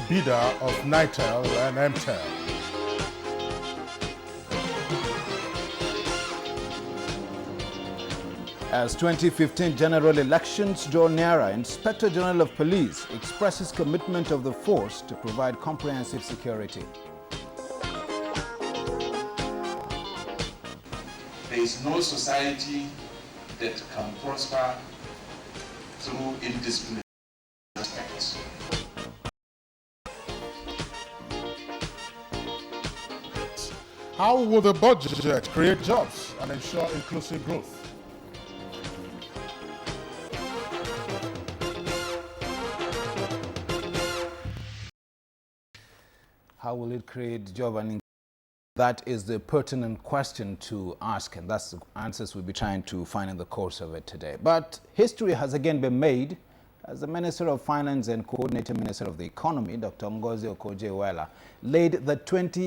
bidder of Nitel and MTEL. As 2015 general elections draw nearer, Inspector General of Police expresses commitment of the force to provide comprehensive security. There is no society that can prosper through indiscipline. How will the budget create jobs and ensure inclusive growth? How will it create job and inclusive? That is the pertinent question to ask, and that's the answers we'll be trying to find in the course of it today. But history has again been made as the Minister of Finance and Coordinating Minister of the Economy, Dr. Ngozi Okonjo-Iweala, laid the 20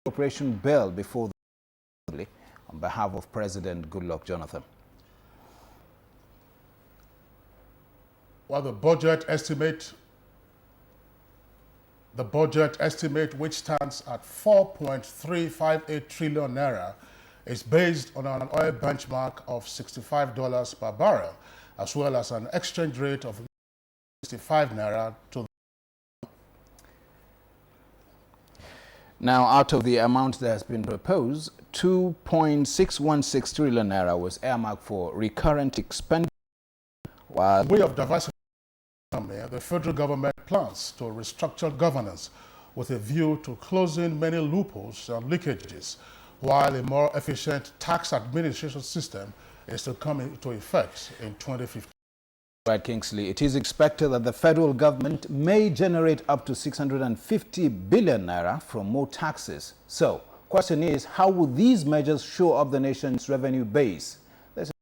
Appropriation Bill before the Assembly on behalf of President Goodluck Jonathan. Well, the budget estimate, which stands at 4.358 trillion naira, is based on an oil benchmark of $65 per barrel, as well as an exchange rate of 65 naira to. Now, out of the amount that has been proposed, 2.616 trillion naira was earmarked for recurrent expenditure, while by way of diversifying the economy, the federal government plans to restructure governance with a view to closing many loopholes and leakages, while a more efficient tax administration system is to come into effect in 2015. Right, Kingsley, it is expected that the federal government may generate up to 650 billion naira from more taxes. So, question is, how will these measures show up the nation's revenue base? There's a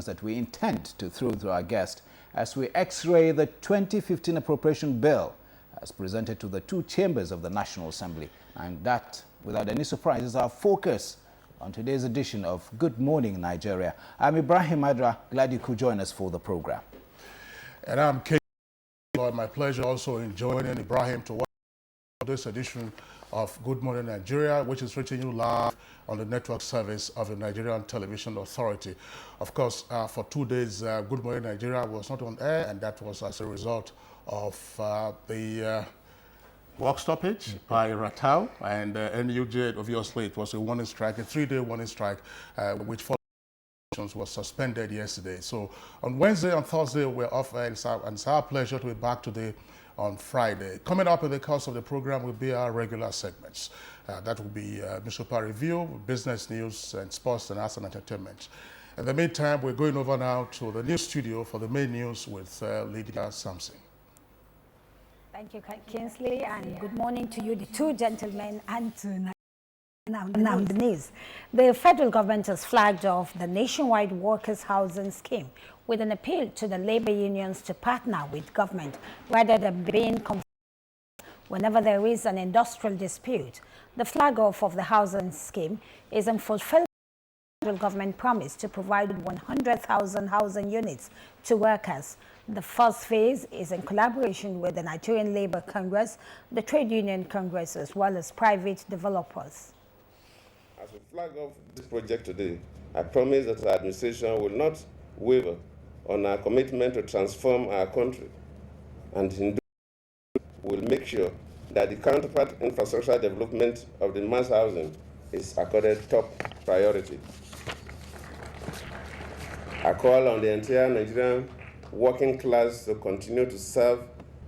that we intend to throw to our guest as we x-ray the 2015 appropriation bill as presented to the two chambers of the National Assembly. And that, without any surprise, is our focus on today's edition of Good Morning Nigeria. I'm Ibrahim Adra, glad you could join us for the program. And I'm Kate. My pleasure also in joining Ibrahim to watch this edition of Good Morning Nigeria, which is reaching you live on the network service of the Nigerian Television Authority. Of course, for 2 days, Good Morning Nigeria was not on air, and that was as a result of the work stoppage by Ratau and NUJ. Obviously, it was a warning strike, a 3-day warning strike, which followed. Was suspended yesterday. So on Wednesday and Thursday we're off, and it's our pleasure to be back today on Friday. Coming up in the course of the program will be our regular segments. That will be newspaper review, business news, and sports and arts and entertainment. In the meantime, we're going over now to the news studio for the main news with Lydia Sampson. Thank you, Kingsley, and good morning to you, the two gentlemen, and to now the news. The federal government has flagged off the nationwide workers' housing scheme with an appeal to the labor unions to partner with government rather than being confused whenever there is an industrial dispute. The flag off of the housing scheme is in fulfillment of the federal government promise to provide 100,000 housing units to workers. The first phase is in collaboration with the Nigerian Labour Congress, the Trade Union Congress, as well as private developers. As we flag off this project today, I promise that our administration will not waver on our commitment to transform our country, and in doing so, will make sure that the counterpart infrastructure development of the mass housing is accorded top priority. I call on the entire Nigerian working class to continue to serve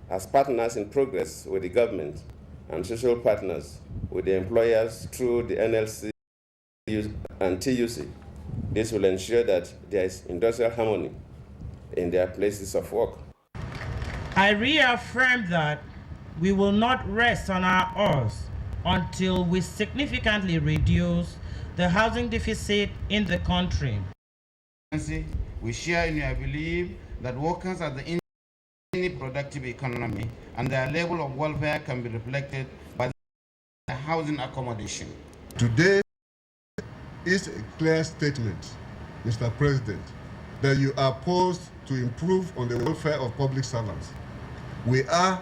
as partners in progress with the government and social partners with the employers through the NLC and TUC. This will ensure that there is industrial harmony in their places of work. I reaffirm that we will not rest on our oars until we significantly reduce the housing deficit in the country. We share in your belief that workers are the any productive economy and their level of welfare can be reflected by the housing accommodation. Today is a clear statement, Mr. President, that you are poised to improve on the welfare of public servants. We are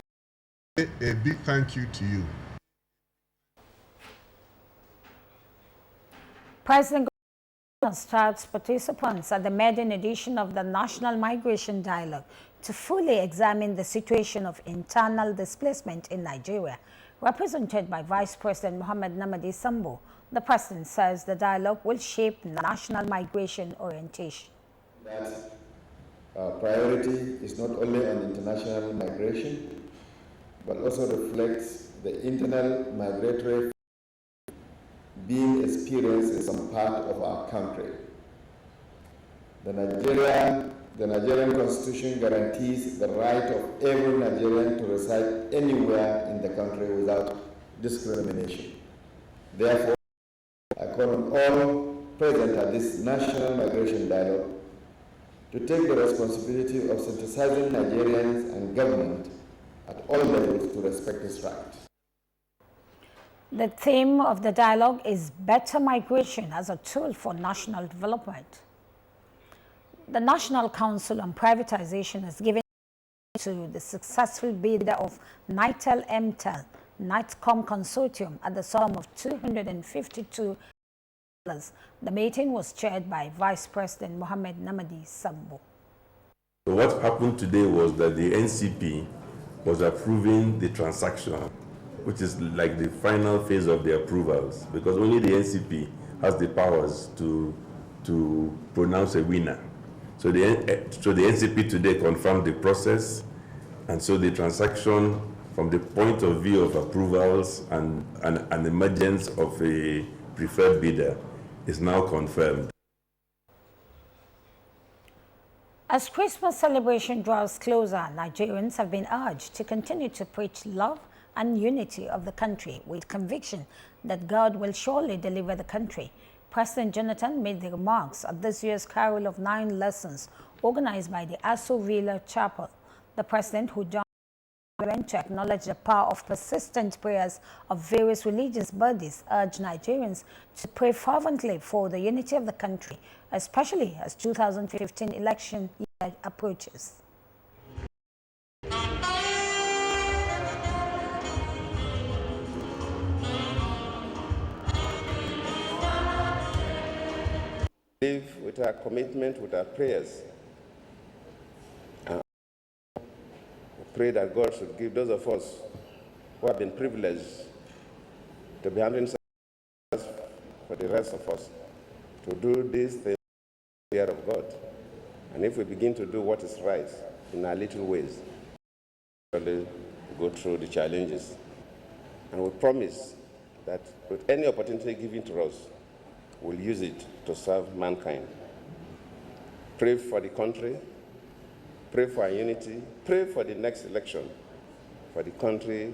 a big thank you to you. President instructs participants at the maiden edition of the National Migration Dialogue to fully examine the situation of internal displacement in Nigeria. Represented by Vice President Mohammed Namadi Sambo, the President says the dialogue will shape national migration orientation. That priority is not only on international migration, but also reflects the internal migratory being experienced in some part of our country. The Nigerian Constitution guarantees the right of every Nigerian to reside anywhere in the country without discrimination. Therefore, I call on all present at this National Migration Dialogue to take the responsibility of synthesizing Nigerians and government at all levels to respect this right. The theme of the dialogue is better migration as a tool for national development. The National Council on Privatization has given to the successful bidder of Nitel MTEL Nightcom Consortium at the sum of $252. The meeting was chaired by Vice President Mohammed Namadi Sambo. So what happened today was that the NCP was approving the transaction, which is like the final phase of the approvals, because only the NCP has the powers to pronounce a winner. So the NCP today confirmed the process, and so the transaction from the point of view of approvals and emergence of a preferred bidder is now confirmed. As Christmas celebration draws closer, Nigerians have been urged to continue to preach love and unity of the country with conviction that God will surely deliver the country. President Jonathan made the remarks at this year's Carol of Nine Lessons organized by the Aso Villa Chapel. The president, who joined to acknowledge the power of persistent prayers of various religious bodies, urged Nigerians to pray fervently for the unity of the country, especially as 2015 election year approaches. Live with our commitment, with our prayers. We pray that God should give those of us who have been privileged to be handling service for the rest of us to do these things in the fear of God. And if we begin to do what is right in our little ways, we'll go through the challenges. And we promise that with any opportunity given to us, we'll use it to serve mankind. Pray for the country, pray for our unity, pray for the next election, for the country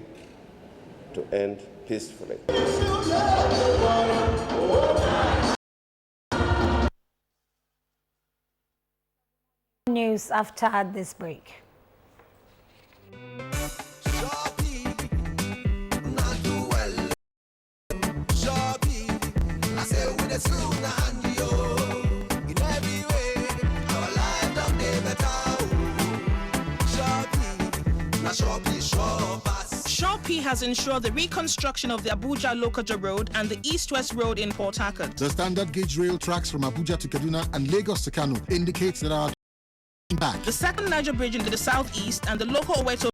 to end peacefully. News after this break. Shopee has ensured the reconstruction of the Abuja Lokoja Road and the East-West Road in Port Harcourt. The standard gauge rail tracks from Abuja to Kaduna and Lagos to Kano indicates that our back. The second Niger Bridge into the southeast and the local Oweto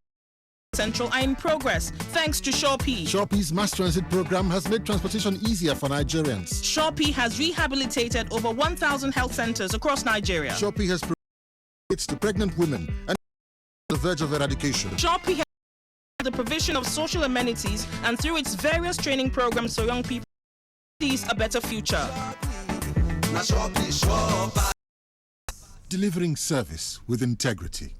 Central are in progress, thanks to Shopee. Shopee's mass transit program has made transportation easier for Nigerians. Shopee has rehabilitated over 1,000 health centers across Nigeria. Shopee has provided to pregnant women and on the verge of eradication. Shopee has the provision of social amenities and through its various training programs for young people, these a better future. Delivering service with integrity.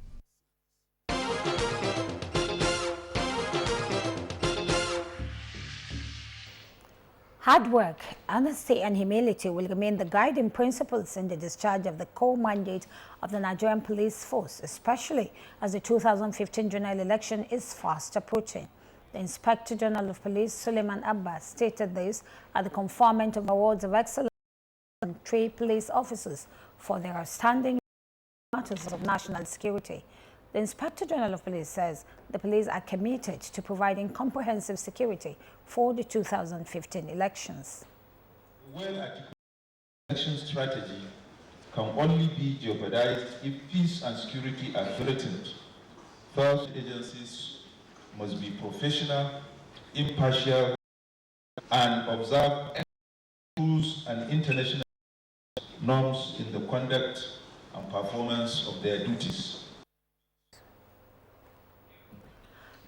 Hard work, honesty and humility will remain the guiding principles in the discharge of the core mandate of the Nigerian police force, especially as the 2015 general election is fast approaching. The Inspector General of Police, Suleiman Abbas, stated this at the conferment of awards of excellence on 3 police officers for their outstanding matters of national security. The Inspector General of Police says the police are committed to providing comprehensive security for the 2015 elections. Well-articulated election strategy can only be jeopardized if peace and security are threatened. First, agencies must be professional, impartial, and observe rules and international norms in the conduct and performance of their duties.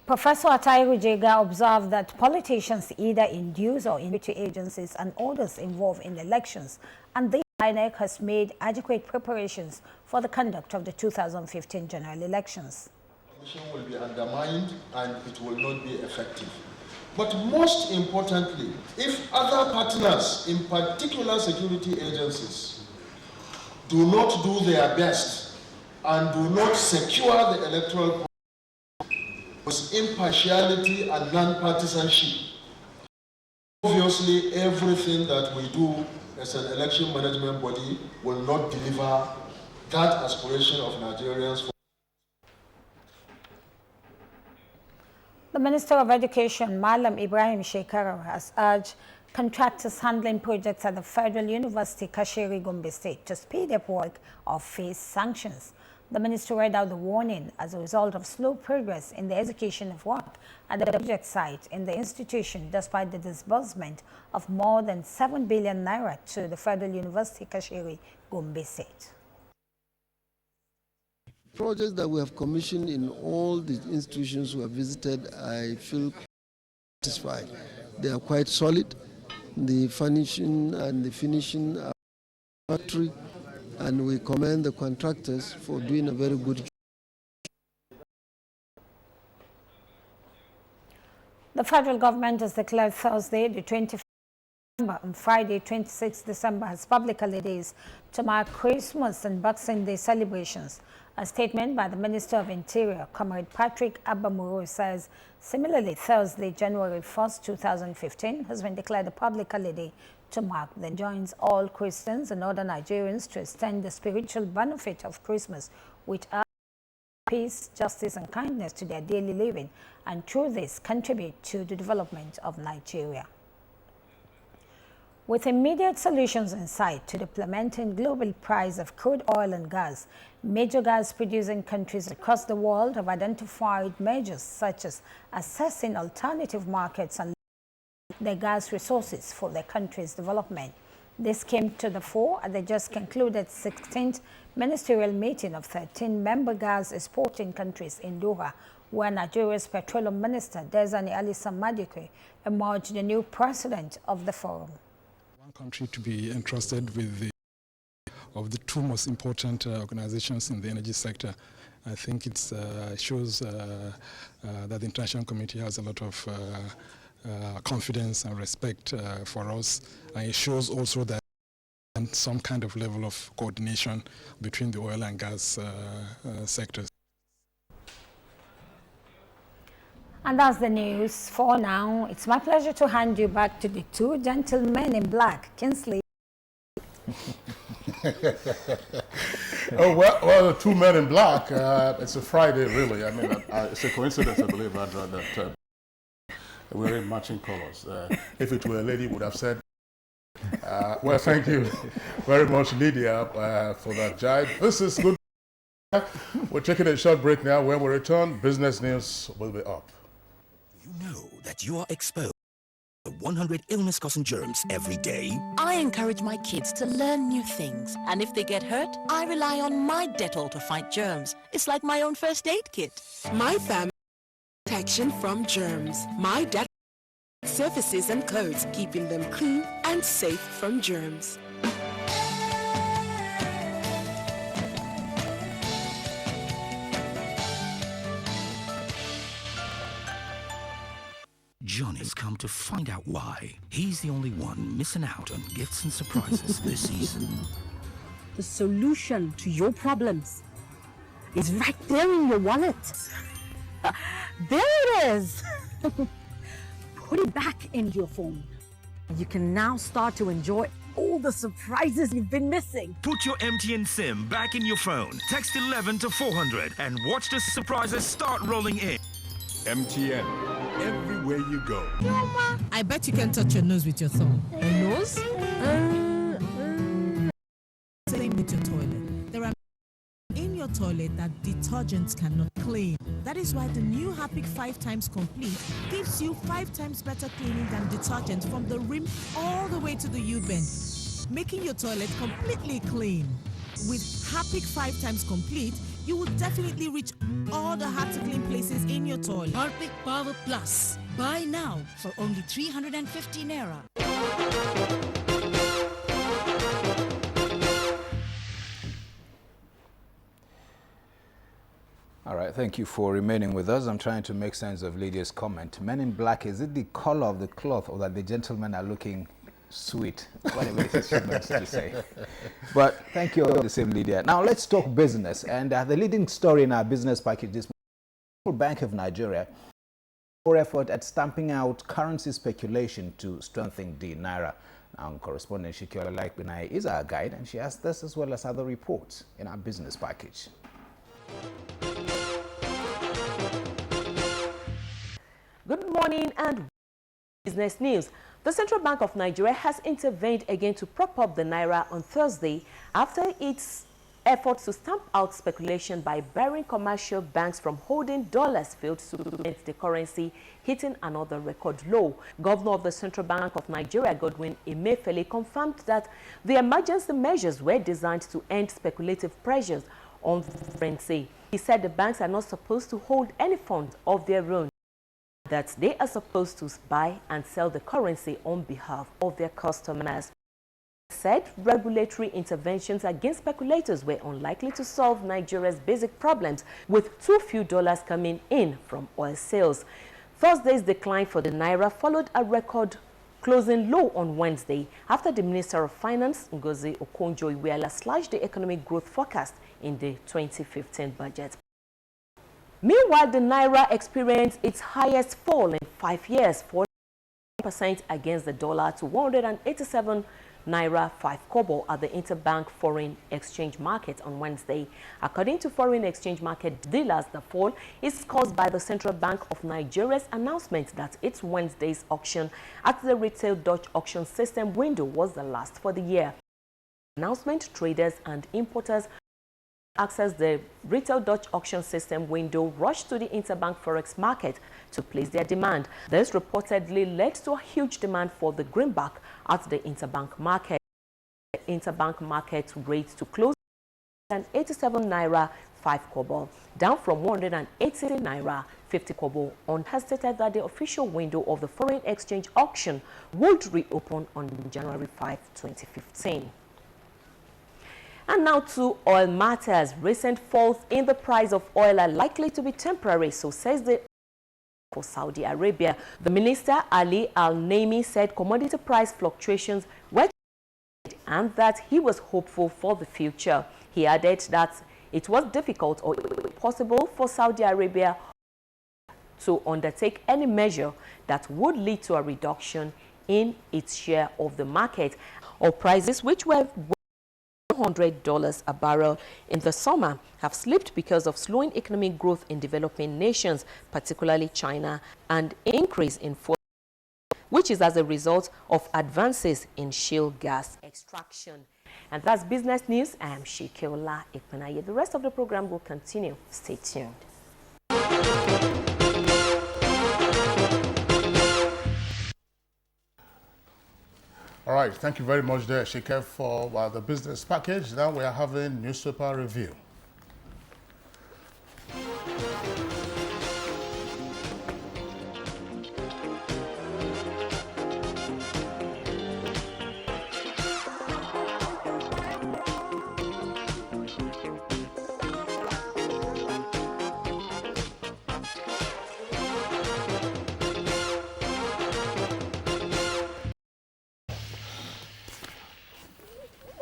Professor Atairu Jega observed that politicians either induce or induce agencies and others involved in elections, and the INEC has made adequate preparations for the conduct of the 2015 general elections. The election will be undermined and it will not be effective. But most importantly, if other partners, in particular security agencies, do not do their best and do not secure the electoral process with impartiality and non-partisanship, obviously everything that we do as an election management body will not deliver that aspiration of Nigerians. The Minister of Education, Malam Ibrahim Shekara, has urged contractors handling projects at the Federal University Kashiri, Gombe State to speed up work or face sanctions. The minister read out the warning as a result of slow progress in the execution of work at the project site in the institution, despite the disbursement of more than 7 billion naira to the Federal University Kashiri, Gombe State. Projects that we have commissioned in all the institutions we have visited, I feel satisfied. They are quite solid. The furnishing and the finishing are factory, and we commend the contractors for doing a very good job. The federal government has declared Thursday, the 25th December, and Friday, 26th December as public holidays to mark Christmas and Boxing Day celebrations. A statement by the Minister of Interior, Comrade Patrick Abamuru, says similarly Thursday, January 1st, 2015 has been declared a public holiday to mark the joins all Christians and other Nigerians to extend the spiritual benefit of Christmas, which are peace, justice and kindness to their daily living, and through this contribute to the development of Nigeria. With immediate solutions in sight to the plummeting global price of crude oil and gas, major gas-producing countries across the world have identified measures such as assessing alternative markets and their gas resources for their country's development. This came to the fore at the just concluded 16th ministerial meeting of 13 member gas exporting countries in Doha, where Nigeria's Petroleum Minister Dezani Alisa Madikwe emerged the new president of the forum. One country to be entrusted with of the two most important organizations in the energy sector. I think it shows that the international community has a lot of confidence and respect for us, and it shows also that some kind of level of coordination between the oil and gas sectors. And that's the news for now. It's my pleasure to hand you back to the two gentlemen in black. Kinsley. Oh, well, the two men in black, it's a Friday, really. I mean, it's a coincidence, I believe, Andra, that we're in matching colors. If it were a lady, would have said, well, thank you very much, Lydia, for that jibe. This is good. We're taking a short break now. When we return, business news will be up. You know that you are exposed to 100 illness-causing germs every day. I encourage my kids to learn new things, and if they get hurt, I rely on my Dettol to fight germs. It's like my own first aid kit. My family protection from germs. My Dettol surfaces and clothes, keeping them clean and safe from germs. Johnny's come to find out why. He's the only one missing out on gifts and surprises this season. The solution to your problems is right there in your wallet. There it is. Put it back in your phone. You can now start to enjoy all the surprises you've been missing. Put your MTN SIM back in your phone. Text 11 to 400 and watch the surprises start rolling in. MTN, everywhere you go. I bet you can touch your nose with your thumb. A nose? Same with your toilet. There are in your toilet that detergents cannot clean. That is why the new Harpic 5 times complete gives you 5 times better cleaning than detergent from the rim all the way to the U-bend, making your toilet completely clean. With Harpic 5 times complete, you will definitely reach all the hard to clean places in your toilet. Harpic Power Plus. Buy now for only 350 Naira. All right, thank you for remaining with us. I'm trying to make sense of Lydia's comment. Men in black, is it the color of the cloth or that the gentlemen are looking sweet? Whatever it is she meant to say. But thank you all the same, Lydia. Now let's talk business. And the leading story in our business package this morning, Bank of Nigeria for effort at stamping out currency speculation to strengthen the Naira. Now, correspondent Shikiola Laikbinai is our guide, and she has this as well as other reports in our business package. Good morning and business news. The Central Bank of Nigeria has intervened again to prop up the Naira on Thursday after its efforts to stamp out speculation by barring commercial banks from holding dollars failed to prevent the currency hitting another record low. Governor of the Central Bank of Nigeria, Godwin Emefiele, confirmed that the emergency measures were designed to end speculative pressures on the currency. He said the banks are not supposed to hold any funds of their own, that they are supposed to buy and sell the currency on behalf of their customers. He said regulatory interventions against speculators were unlikely to solve Nigeria's basic problems, with too few dollars coming in from oil sales. Thursday's decline for the Naira followed a record closing low on Wednesday after the Minister of Finance, Ngozi Okonjo-Iweala, slashed the economic growth forecast in the 2015 budget. Meanwhile, the Naira experienced its highest fall in 5 years, 40% against the dollar to 187 Naira 5 kobo at the interbank foreign exchange market on Wednesday. According to foreign exchange market dealers, the fall is caused by the Central Bank of Nigeria's announcement that its Wednesday's auction at the retail Dutch auction system window was the last for the year. Announcement, traders and importers access the retail Dutch auction system window rushed to the interbank forex market to place their demand. This reportedly led to a huge demand for the greenback at the interbank market. The interbank market rate to close at 87 Naira 5 kobo, down from 180 Naira 50 kobo. On has stated that the official window of the foreign exchange auction would reopen on January 5, 2015. And now to oil matters. Recent falls in the price of oil are likely to be temporary, so says the for Saudi Arabia. The minister, Ali Al-Naimi, said commodity price fluctuations were and that he was hopeful for the future. He added that it was difficult or impossible for Saudi Arabia to undertake any measure that would lead to a reduction in its share of the market. Oil prices, which were $100 a barrel in the summer, have slipped because of slowing economic growth in developing nations, particularly China, and increase in fuel, which is as a result of advances in shale gas extraction. And that's business news. I am Shikiola Ikpenaye. The rest of the program will continue. Stay tuned. All right, thank you very much there, Shike, for the business package. Now we are having newspaper review.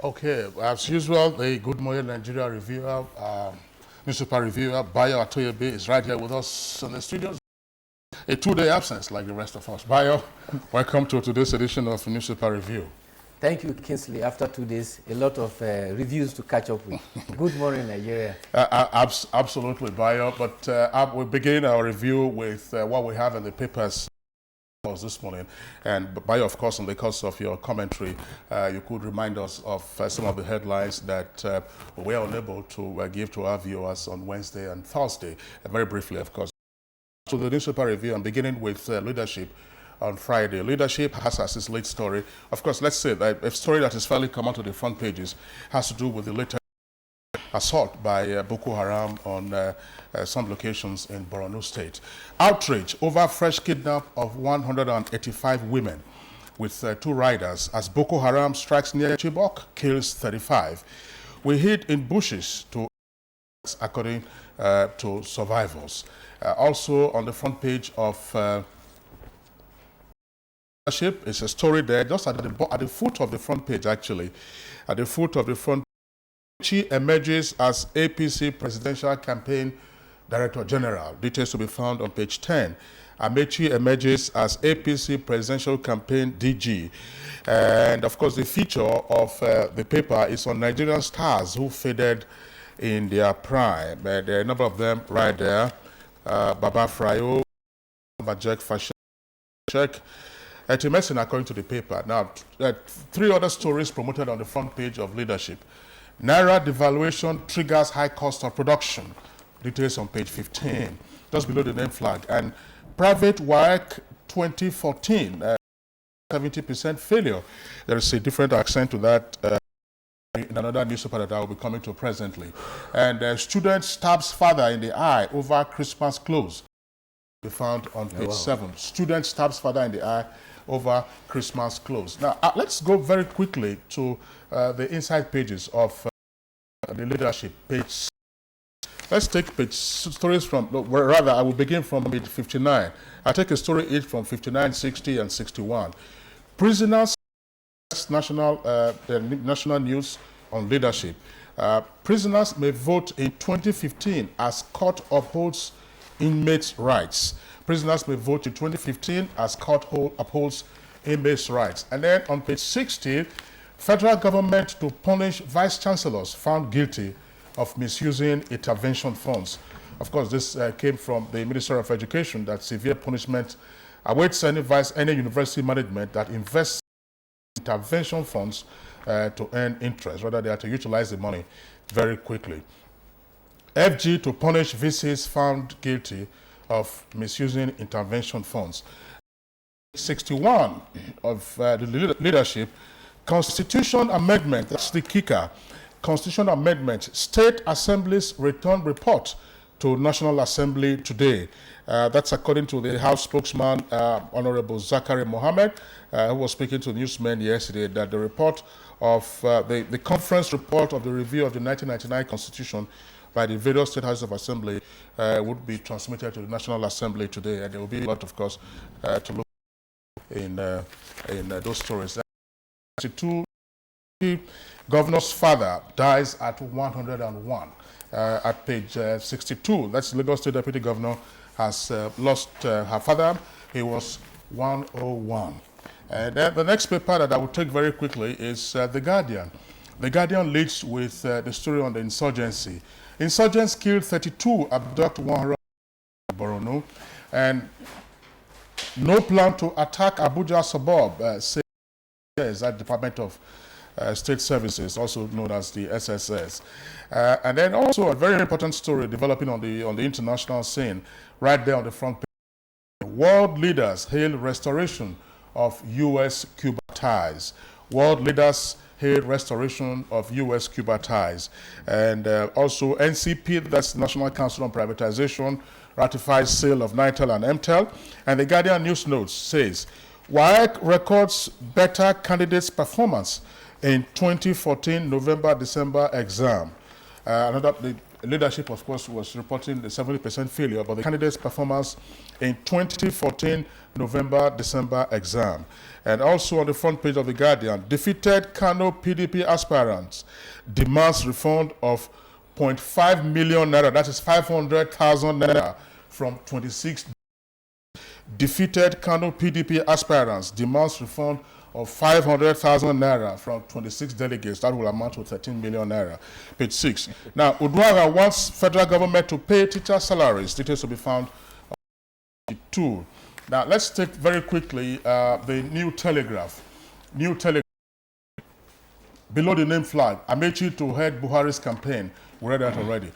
Okay, as usual, the Good Morning Nigeria reviewer, newspaper reviewer, Bayo Atoyebe is right here with us in the studios. A 2-day absence like the rest of us. Bayo, welcome to today's edition of Newspaper Review. Thank you, Kingsley. After 2 days, a lot of reviews to catch up with. Good morning, Nigeria. Absolutely, Bayo. But we'll begin our review with what we have in the papers this morning. And Bayo, of course, in the course of your commentary, you could remind us of some of the headlines that we were unable to give to our viewers on Wednesday and Thursday. Very briefly, of course. So the newspaper review, I'm beginning with leadership. On Friday, leadership has as its lead story. Of course, let's say that a story that is fairly come onto the front pages has to do with the latest assault by Boko Haram on some locations in Borno State. Outrage over fresh kidnap of 185 women with 2 riders as Boko Haram strikes near Chibok, kills 35. We hid in bushes to, according to survivors. Also on the front page of leadership is a story there, just at the foot of the front page, actually. At the foot of the front page, she emerges as APC Presidential Campaign Director General. Details to be found on page 10. Amechi emerges as APC Presidential Campaign DG. And of course, the feature of the paper is on Nigerian stars who faded in their prime. There are a number of them right there. Baba Frayo, Bajek Fashek, Etimesin, according to the paper. Now, 3 other stories promoted on the front page of leadership. Naira devaluation triggers high cost of production. Details on page 15, just below the name flag. And private WAEC 2014, 70% failure. There is a different accent to that in another newspaper that I will be coming to presently. And student stabs father in the eye over Christmas clothes. Be found on page 7. Student stabs father in the eye over Christmas clothes. Now, let's go very quickly to the inside pages of the leadership page. Let's take page stories from, rather, I will begin from page 59. I'll take a story each from 59, 60, and 61. Prisoners, national news on leadership. Prisoners may vote in 2015 as court upholds inmates' rights. Prisoners may vote in 2015 as court upholds inmates' rights. And then on page 60, federal government to punish vice chancellors found guilty of misusing intervention funds. Of course, this came from the Minister of Education, that severe punishment awaits any university management that invests intervention funds to earn interest. Rather, they are to utilize the money very quickly. FG to punish VCs found guilty of misusing intervention funds. 61 of the leadership, Constitution Amendment, that's the kicker. Constitution Amendment, State Assembly's return report to National Assembly today. That's according to the House spokesman, Honorable Zachary Mohammed, who was speaking to newsmen yesterday, that the report of the conference report of the review of the 1999 Constitution by the various state houses of assembly would be transmitted to the National Assembly today, and there will be a lot, of course, to look in those stories. 62, governor's father dies at 101. At page 62, that's Lagos State Deputy Governor has lost her father. He was 101. Then the next paper that I will take very quickly is The Guardian. The Guardian leads with the story on the insurgency. Insurgents killed 32, abduct 100 in Borno, and no plan to attack Abuja suburb, says that Department of State Services, also known as the SSS. And then also a very important story developing on the international scene, right there on the front page. World leaders hail restoration of U.S.-Cuba ties. World leaders hail restoration of U.S.-Cuba ties. And also NCP, that's National Council on Privatization, ratifies sale of Nitel and MTEL. And the Guardian News Notes says, WAEC records better candidates' performance in 2014 November-December exam. The leadership, of course, was reporting the 70% failure, but the candidates' performance in 2014 November-December exam. And also on the front page of The Guardian, defeated Kano PDP aspirants demands refund of 0.5 million naira, that is 500,000 naira from 26. Defeated Kano PDP aspirants demands refund of 500,000 naira from 26 delegates. That will amount to 13 million naira. Page 6. Now, Uduaga wants federal government to pay teacher salaries. Details will be found on page 2. Now, let's take very quickly the New Telegraph. New Telegraph. Below the name flag, Amechi to head Buhari's campaign. We read that already.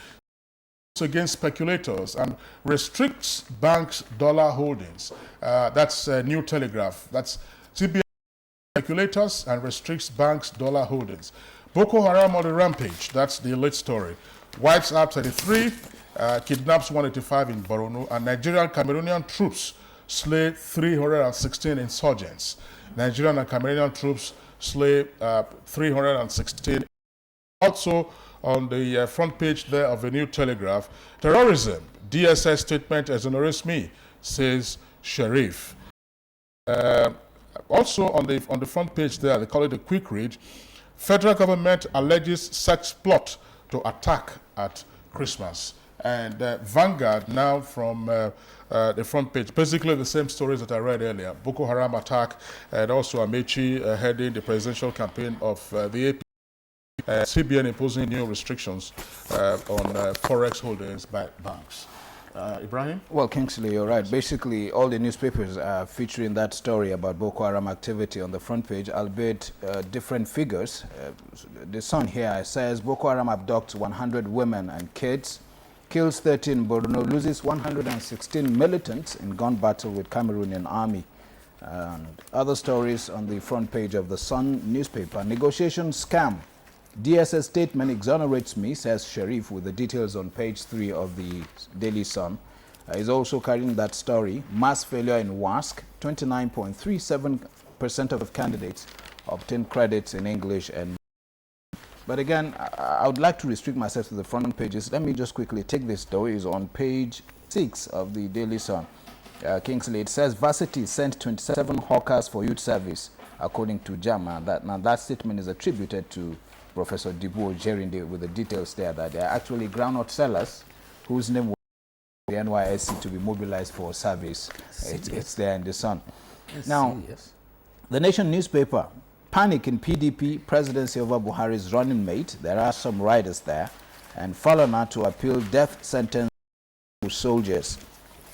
Against speculators and restricts banks' dollar holdings. That's New Telegraph. That's CBN speculators and restricts banks' dollar holdings. Boko Haram on the rampage. That's the late story. Wipes out 33, kidnaps 185 in Borno, and Nigerian Cameroonian troops slay 316 insurgents. Nigerian and Cameroonian troops slay 316. Also, on the front page there of the New Telegraph, terrorism, DSS statement exonerates me, says Sheriff. Also on the front page there, they call it a quick read, federal government alleges sex plot to attack at Christmas. And Vanguard now from the front page, basically the same stories that I read earlier, Boko Haram attack, and also Amechi heading the presidential campaign of the AP. CBN imposing new restrictions on forex holdings by banks. Ibrahim? Well, Kingsley, you're right. Basically, all the newspapers are featuring that story about Boko Haram activity on the front page, albeit different figures. The Sun here says Boko Haram abducts 100 women and kids, kills 13 Borno, loses 116 militants in gun battle with Cameroonian army. And other stories on the front page of the Sun newspaper. Negotiation scam. DSS statement exonerates me, says Sheriff, with the details on page 3 of the Daily Sun. Is also carrying that story. Mass failure in WASC. 29.37% of candidates obtain credits in English. But again, I would like to restrict myself to the front pages. Let me just quickly take this story. It's on page 6 of the Daily Sun. Kingsley, it says Varsity sent 27 hawkers for youth service, according to JAMA. That statement is attributed to Professor Dibu Jerinde with the details there that they are actually groundnut sellers whose name was the NYSC to be mobilized for service. It's there in the Sun. Now, the Nation newspaper, panic in PDP, presidency over Buhari's running mate. There are some riders there. And Falana to appeal death sentence to soldiers.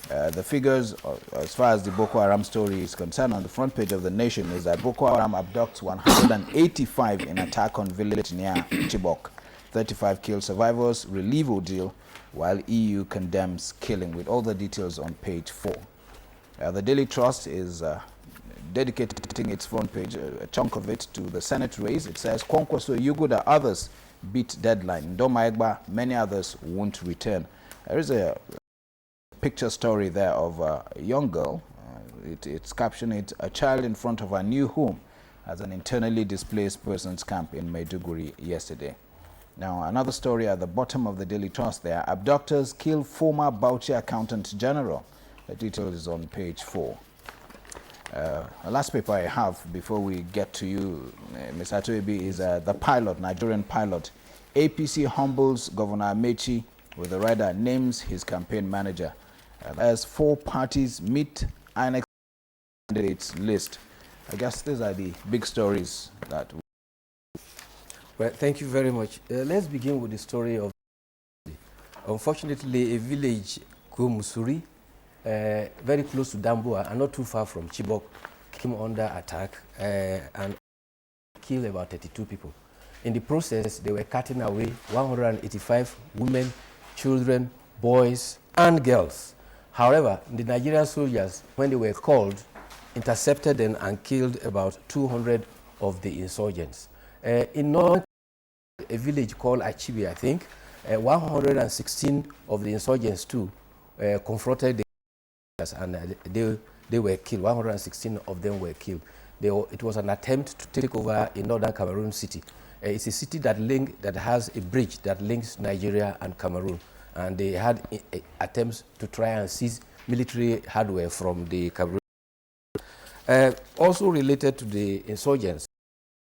The figures, as far as the Boko Haram story is concerned, on the front page of the Nation is that Boko Haram abducts 185 in attack on village near Chibok. 35 killed survivors, relief ordeal, while EU condemns killing, with all the details on page 4. The Daily Trust is dedicating its front page, a chunk of it, to the Senate race. It says, Kwankwaso, Yuguda, others beat deadline. Ndoma Egba, many others won't return. There is a picture story there of a young girl. It's captioned it, a child in front of a new home as an internally displaced persons camp in Maiduguri yesterday. Now, another story at the bottom of the Daily Trust there, abductors kill former Bauchi Accountant General. The details is on page 4. The last paper I have before we get to you, Ms. Atoebi, is the pilot, Nigerian pilot. APC humbles Governor Amechi with the rider names his campaign manager. As 4 parties meet INEC candidates list. I guess these are the big stories that. Well, thank you very much. Let's begin with the story of. Unfortunately, a village called Musuri, very close to Damboa and not too far from Chibok, came under attack and killed about 32 people. In the process, they were cutting away 185 women, children, boys, and girls. However, the Nigerian soldiers, when they were called, intercepted them and killed about 200 of the insurgents. In northern, a village called Achibi, I think, 116 of the insurgents too confronted the and they were killed. 116 of them were killed. It was an attempt to take over a northern Cameroon city. It's a city that has a bridge that links Nigeria and Cameroon. And they had attempts to try and seize military hardware from the Cameroon. Also related to the insurgents,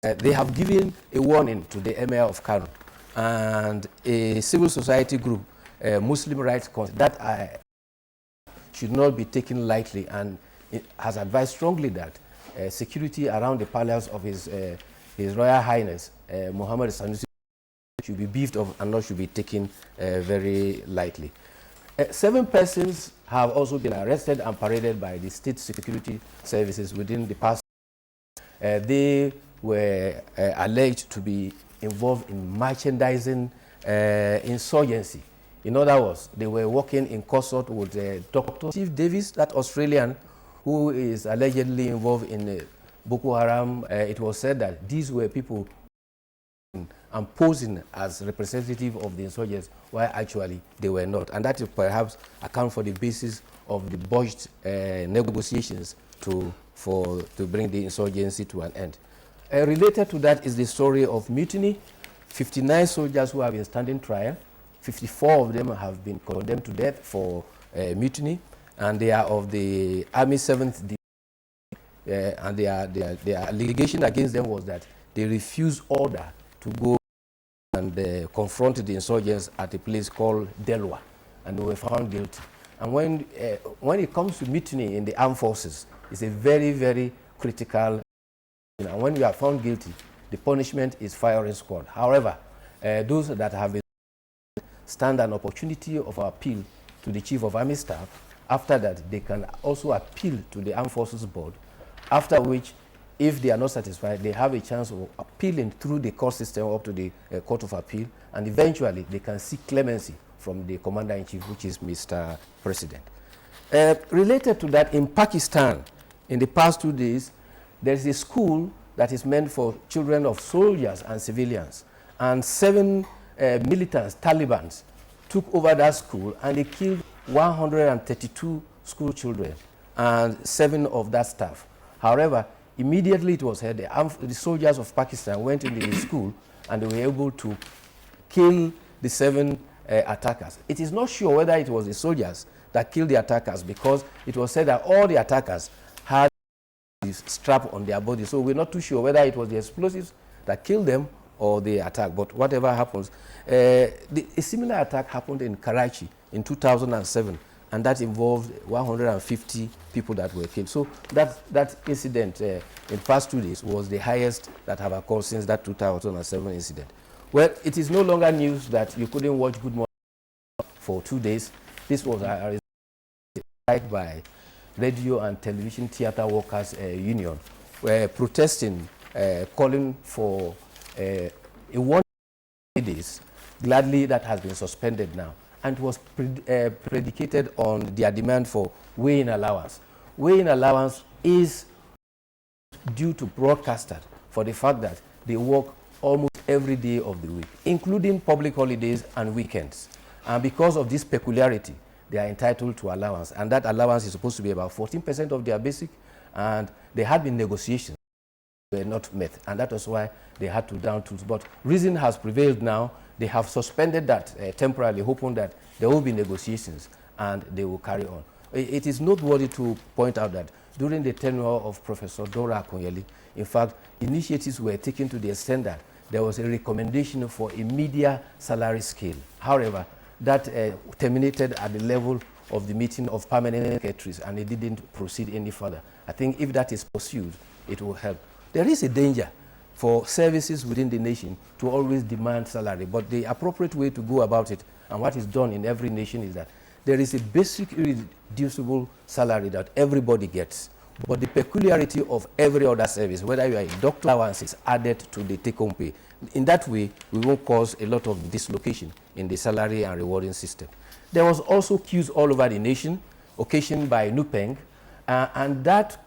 they have given a warning to the Emir of Kano and a civil society group, Muslim rights, that should not be taken lightly, and it has advised strongly that security around the palace of His Royal Highness Muhammad Sanusi should be beefed up and not should be taken very lightly. 7 persons have also been arrested and paraded by the state security services within the past. They were alleged to be involved in merchandising insurgency. In other words, they were working in concert with Dr. Chief Davis, that Australian, who is allegedly involved in Boko Haram. It was said that these were people and posing as representative of the insurgents, while actually they were not. And that is perhaps account for the basis of the botched negotiations to bring the insurgency to an end. Related to that is the story of mutiny. 59 soldiers who have been standing trial. 54 of them have been condemned to death for mutiny, and they are of the Army 7th Division. And their allegation against them was that they refused order to go and confront the insurgents at a place called Delwa, and they were found guilty. And when it comes to mutiny in the armed forces, it's a very, very critical. And when you are found guilty, the punishment is firing squad. However, those that have been stand an opportunity of appeal to the Chief of Army Staff. After that, they can also appeal to the Armed Forces Board, after which, if they are not satisfied, they have a chance of appealing through the court system up to the Court of Appeal, and eventually they can seek clemency from the Commander-in-Chief, which is Mr. President. Related to that, in Pakistan, in the past 2 days, there is a school that is meant for children of soldiers and civilians, and 7 militants, Taliban, took over that school and they killed 132 school children and 7 of that staff. However, immediately it was heard the soldiers of Pakistan went into the school and they were able to kill the 7 attackers. It is not sure whether it was the soldiers that killed the attackers, because it was said that all the attackers had this strap on their body. So we're not too sure whether it was the explosives that killed them or the attack, but whatever happens. A similar attack happened in Karachi in 2007, and that involved 150 people that were killed. So that incident in the past 2 days was the highest that have occurred since that 2007 incident. Well, it is no longer news that you couldn't watch Good Morning for 2 days. This was a strike by Radio and Television Theatre Workers Union, were protesting, calling for a 1 days. Gladly, that has been suspended now, and was predicated on their demand for weighing allowance. Weighing allowance is due to broadcasters for the fact that they work almost every day of the week, including public holidays and weekends. And because of this peculiarity, they are entitled to allowance, and that allowance is supposed to be about 14% of their basic, and there had been negotiations were not met, and that was why they had to down tools. But reason has prevailed now. They have suspended that temporarily, hoping that there will be negotiations and they will carry on. It is noteworthy to point out that during the tenure of Professor Dora Akunyili, in fact, initiatives were taken to the extent that there was a recommendation for a media salary scale. However, that terminated at the level of the meeting of permanent secretaries, and it didn't proceed any further. I think if that is pursued, it will help. There is a danger for services within the nation to always demand salary, but the appropriate way to go about it, and what is done in every nation, is that there is a basic irreducible salary that everybody gets, but the peculiarity of every other service, whether you are a doctor, allowance is added to the take-home pay. In that way, we won't cause a lot of dislocation in the salary and rewarding system. There was also queues all over the nation, occasioned by Nupeng, and that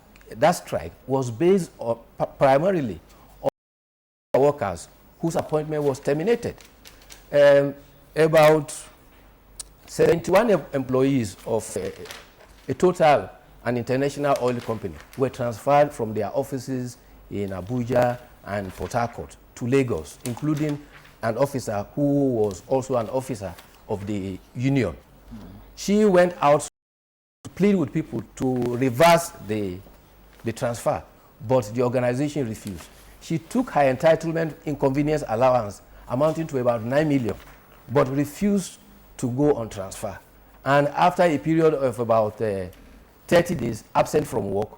strike was based on, primarily on workers whose appointment was terminated. About 71 employees of a total and international oil company were transferred from their offices in Abuja and Port Harcourt to Lagos, including an officer who was also an officer of the union. She went out to plead with people to reverse the transfer, but the organization refused. She took her entitlement inconvenience allowance amounting to about 9 million, but refused to go on transfer. And after a period of about 30 days absent from work,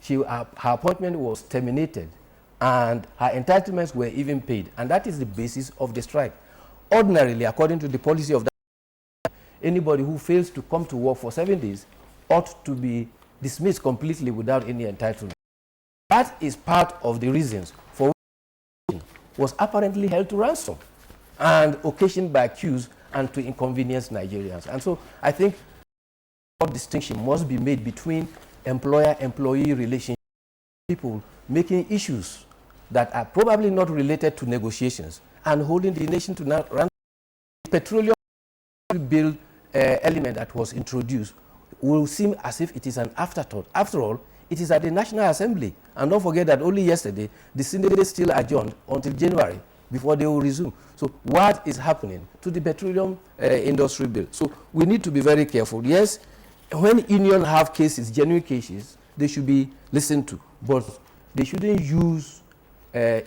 her appointment was terminated and her entitlements were even paid. And that is the basis of the strike. Ordinarily, according to the policy of that, anybody who fails to come to work for 7 days ought to be dismissed completely without any entitlement. That is part of the reasons for which was apparently held to ransom and occasioned by queues and to inconvenience Nigerians. And so I think a distinction must be made between employer-employee relationship, people making issues that are probably not related to negotiations and holding the nation to ransom. The petroleum bill element that was introduced will seem as if it is an afterthought. After all, it is at the National Assembly. And don't forget that only yesterday, the Senate still adjourned until January before they will resume. So what is happening to the petroleum industry bill? So we need to be very careful. Yes, when unions have cases, genuine cases, they should be listened to. But they shouldn't use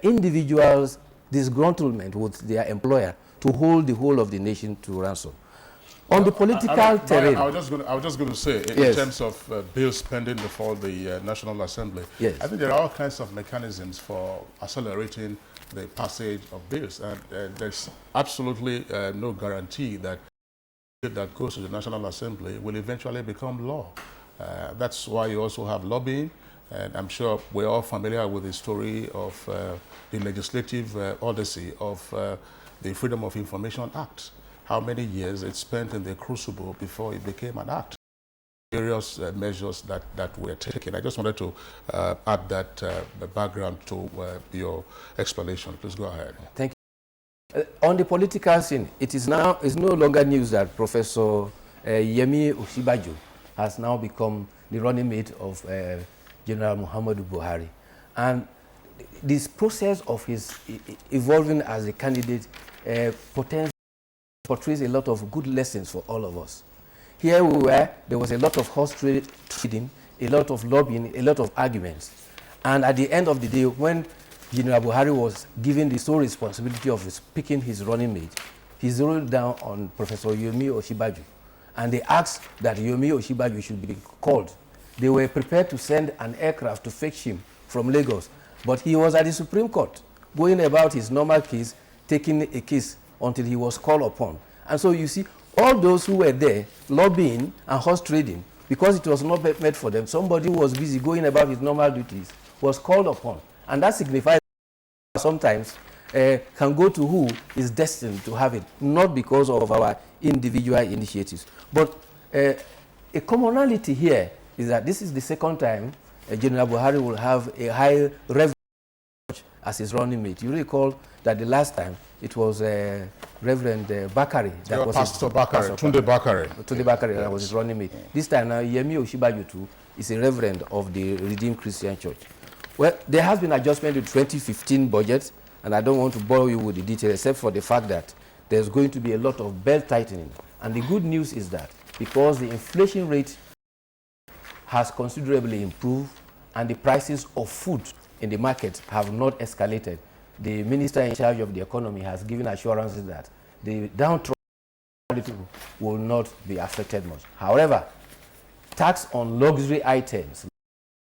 individuals' disgruntlement with their employer to hold the whole of the nation to ransom. On the political terrain, I was just going to say, in terms of bills pending before the National Assembly, I think there are all kinds of mechanisms for accelerating the passage of bills, and there's absolutely no guarantee that that goes to the National Assembly will eventually become law. That's why you also have lobbying, and I'm sure we're all familiar with the story of the legislative odyssey of the Freedom of Information Act. How many years it spent in the crucible before it became an act. Various measures that were taken. I just wanted to add that background to your explanation. Please go ahead. Thank you. On the political scene, it's no longer news that Professor Yemi Osinbajo has now become the running mate of General Muhammadu Buhari. And this process of his evolving as a candidate portrays a lot of good lessons for all of us. Here we were, there was a lot of horse trading, a lot of lobbying, a lot of arguments. And at the end of the day, when General Buhari was given the sole responsibility of picking his running mate, he zeroed down on Professor Yemi Osinbajo. And they asked that Yemi Osinbajo should be called. They were prepared to send an aircraft to fetch him from Lagos. But he was at the Supreme Court, going about his normal case, taking a case until he was called upon. And so you see, all those who were there lobbying and horse trading, because it was not meant for them, somebody who was busy going about his normal duties was called upon. And that signifies sometimes can go to who is destined to have it, not because of our individual initiatives. But a commonality here is that this is the second time General Buhari will have a high revenue as his running mate. You recall that the last time it was Reverend Bakari. That was Pastor Bakari, Tunde Bakari. Tunde Bakari, that was his running mate. This time now, Yemi Osinbajo too is a reverend of the Redeemed Christian Church. Well, there has been adjustment to 2015 budget, and I don't want to bore you with the details, except for the fact that there's going to be a lot of belt tightening. And the good news is that because the inflation rate has considerably improved and the prices of food in the market have not escalated, the minister in charge of the economy has given assurances that the downtrodden people will not be affected much. However, tax on luxury items,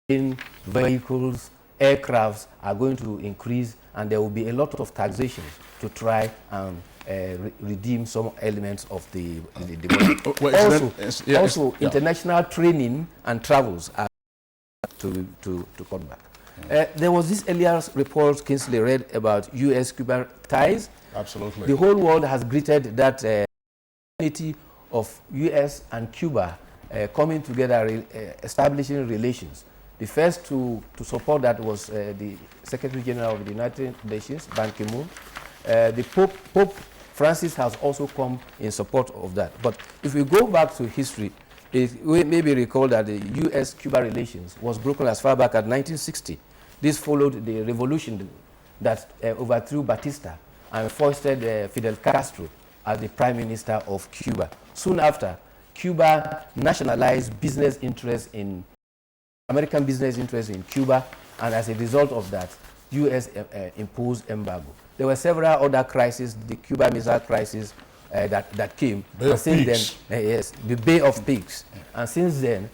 in vehicles, aircrafts are going to increase, and there will be a lot of taxation to try and redeem some elements of the budget. International training and travels are to cut back. There was this earlier report Kingsley read about U.S.-Cuba ties. Absolutely. The whole world has greeted that unity of U.S. and Cuba coming together, establishing relations. The first to support that was the Secretary General of the United Nations, Ban Ki-moon. The Pope Francis has also come in support of that. But if we go back to history, we maybe recall that the U.S.-Cuba relations was broken as far back as 1960. This followed the revolution that overthrew Batista and foisted Fidel Castro as the Prime Minister of Cuba. Soon after, Cuba nationalized business interests in American business interests in Cuba, and as a result of that, U.S. imposed embargo. There were several other crises, the Cuban Missile Crisis that came. Bay of Pigs. Yes, the Bay of Pigs. And since then,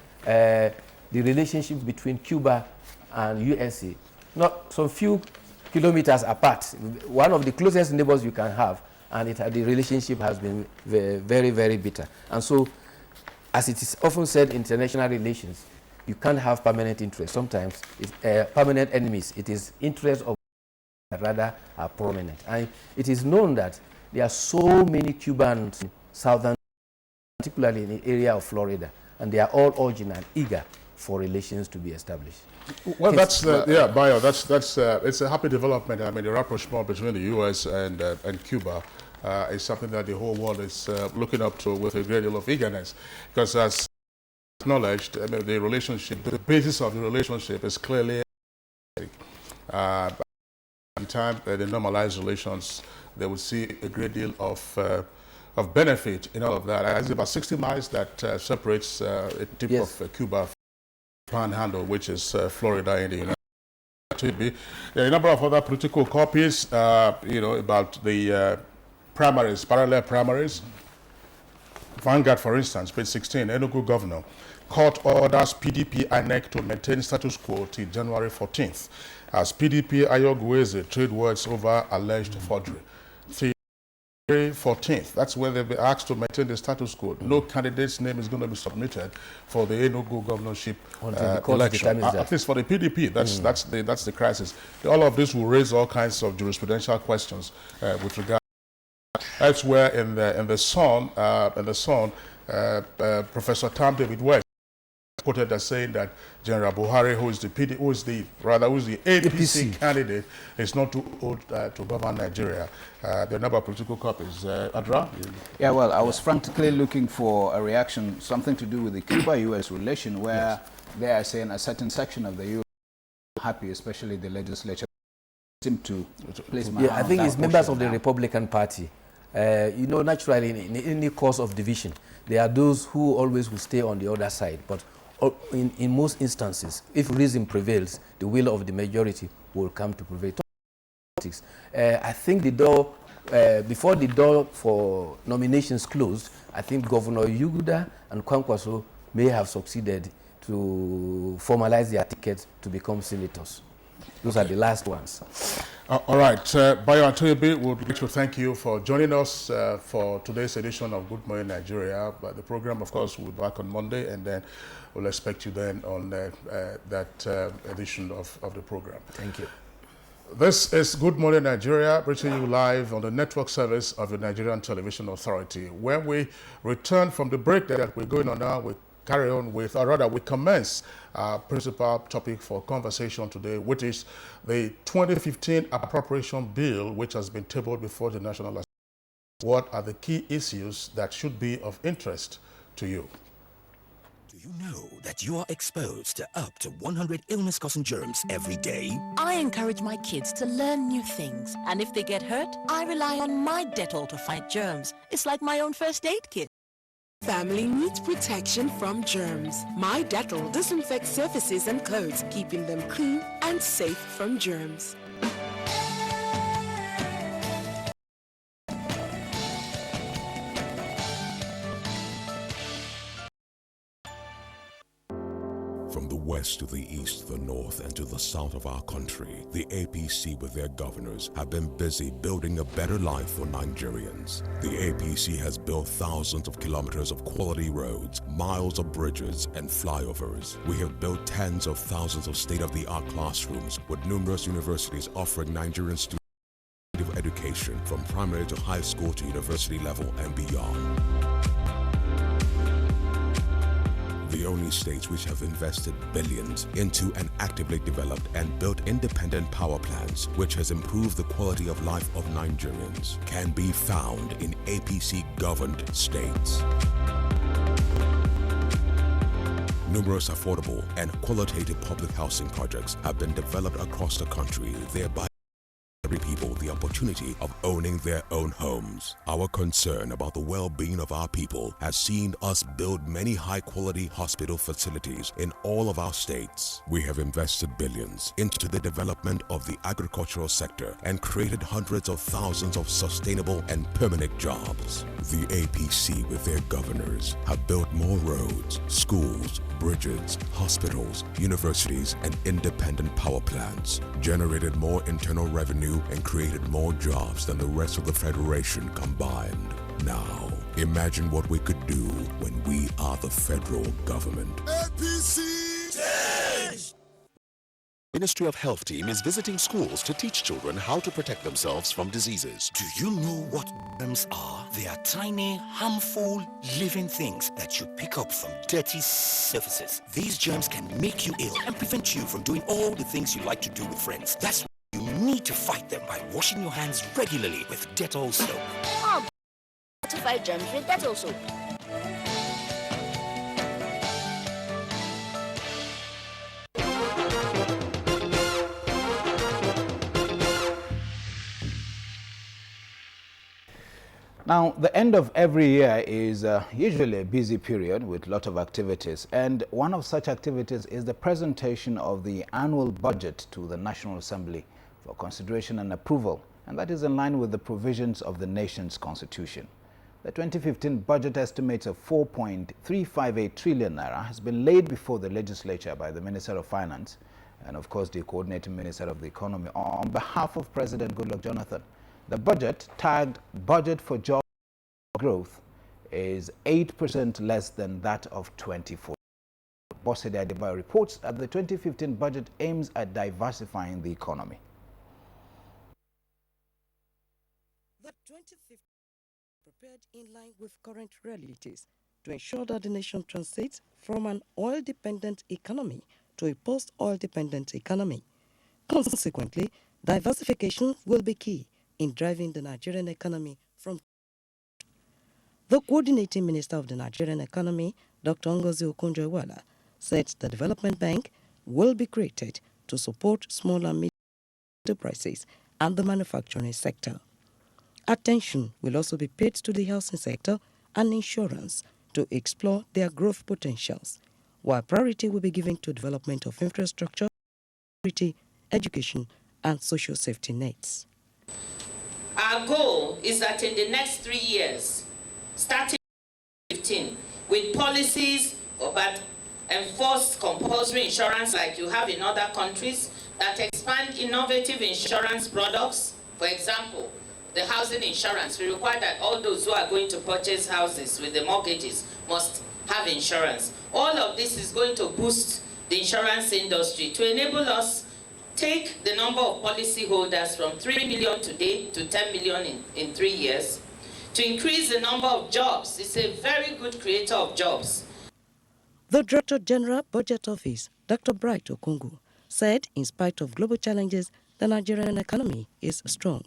the relationship between Cuba and USA, not some few kilometers apart, one of the closest neighbors you can have, and the relationship has been very, very bitter. And so, as it is often said in international relations, you can't have permanent interests. Sometimes it's permanent enemies. It is interests of that rather are prominent. And it is known that there are so many Cubans in southern, particularly in the area of Florida, and they are all urgent and eager for relations to be established. Well, that's Bayo. It's a happy development. I mean, the rapprochement between the U.S. and Cuba is something that the whole world is looking up to with a great deal of eagerness, because as acknowledged, I mean, the relationship, the basis of the relationship is clearly. By the time they normalize relations, they will see a great deal of benefit in all of that. It's about 60 miles that separates a tip of Cuba from Panhandle, which is Florida in the United States. There are a number of other political copies, about the primaries, parallel primaries. Vanguard, for instance, page 16, Enugu governor. Court orders PDP INEC to maintain status quo till January 14th, as PDP Ayogweze trade words over alleged forgery. 14th, that's when they'll be asked to maintain the status quo. No candidate's name is going to be submitted for the Enugu governorship election. At least for the PDP, that's the crisis. All of this will raise all kinds of jurisprudential questions with regard. Elsewhere in the Sun, Professor Tam David West quoted as saying that General Buhari, who is the APC candidate, is not too old to govern Nigeria. There are a number of political copies. Adra? Yeah, well, I was frantically looking for a reaction, something to do with the Cuba-U.S. relation, where they are saying a certain section of the U.S. are happy, especially the legislature, seem to place my I think it's members of the Republican Party. Naturally, in any cause of division, there are those who always will stay on the other side. But in most instances, if reason prevails, the will of the majority will come to prevail. I think the door, before the door for nominations closed, I think Governor Yuguda and Kwankwaso may have succeeded to formalize their tickets to become senators. Those are the last ones. All right. Bayo Antoyobi, we would like to thank you for joining us for today's edition of Good Morning Nigeria. But the program, of course, will be back on Monday, and then we'll expect you then on that edition of the program. Thank you. This is Good Morning Nigeria, reaching you live on the network service of the Nigerian Television Authority. When we return from the break that we're going on now, we carry on with, or rather, we commence our principal topic for conversation today, which is the 2015 Appropriation Bill, which has been tabled before the National Assembly. What are the key issues that should be of interest to you? Do you know that you are exposed to up to 100 illness-causing germs every day? I encourage my kids to learn new things, and if they get hurt, I rely on my Dettol to fight germs. It's like my own first aid kit. Family needs protection from germs. My Dettol disinfects surfaces and clothes, keeping them clean and safe from germs. From the west to the east, the north, and to the south of our country, the APC with their governors have been busy building a better life for Nigerians. The APC has built thousands of kilometers of quality roads, miles of bridges, and flyovers. We have built tens of thousands of state-of-the-art classrooms, with numerous universities offering Nigerian students education from primary to high school to university level and beyond. The only states which have invested billions into and actively developed and built independent power plants, which has improved the quality of life of Nigerians, can be found in APC-governed states. Numerous affordable and qualitative public housing projects have been developed across the country, thereby ordinary people the opportunity of owning their own homes. Our concern about the well-being of our people has seen us build many high-quality hospital facilities in all of our states. We have invested billions into the development of the agricultural sector and created hundreds of thousands of sustainable and permanent jobs. The APC, with their governors, have built more roads, schools, bridges, hospitals, universities, and independent power plants, generated more internal revenue, and created more jobs than the rest of the Federation combined. Now, imagine what we could do when we are the federal government. APC change! Ministry of Health team is visiting schools to teach children how to protect themselves from diseases. Do you know what germs are? They are tiny, harmful, living things that you pick up from dirty surfaces. These germs can make you ill and prevent you from doing all the things you like to do with friends. That's why you need to fight them by washing your hands regularly with Dettol soap. Oh, to fight germs with Dettol soap. Now, the end of every year is usually a busy period with a lot of activities, and one of such activities is the presentation of the annual budget to the National Assembly for consideration and approval, and that is in line with the provisions of the nation's constitution. The 2015 budget estimates of 4.358 trillion naira has been laid before the legislature by the Minister of Finance and, of course, the coordinating Minister of the Economy on behalf of President Goodluck Jonathan. The budget, tagged Budget for Job Growth, is 8% less than that of 2014. Bosede Adebayo reports that the 2015 budget aims at diversifying the economy. The 2015 prepared in line with current realities to ensure that the nation transits from an oil-dependent economy to a post-oil dependent economy. Consequently, diversification will be key in driving the Nigerian economy from. The coordinating minister of the Nigerian economy, Dr. Ngozi Okonjo-Iweala, said the development bank will be created to support small and medium enterprises and the manufacturing sector. Attention will also be paid to the housing sector and insurance to explore their growth potentials, while priority will be given to development of infrastructure, security, education, and social safety nets. Our goal is that in the next 3 years, starting 2015, with policies about enforced compulsory insurance like you have in other countries, that expand innovative insurance products. For example, the housing insurance, we require that all those who are going to purchase houses with the mortgages must have insurance. All of this is going to boost the insurance industry to enable us take the number of policy holders from 3 million today to 10 million in 3 years, to increase the number of jobs. It's a very good creator of jobs. The Director General Budget Office, Dr. Bright Okongu, said in spite of global challenges, the Nigerian economy is strong.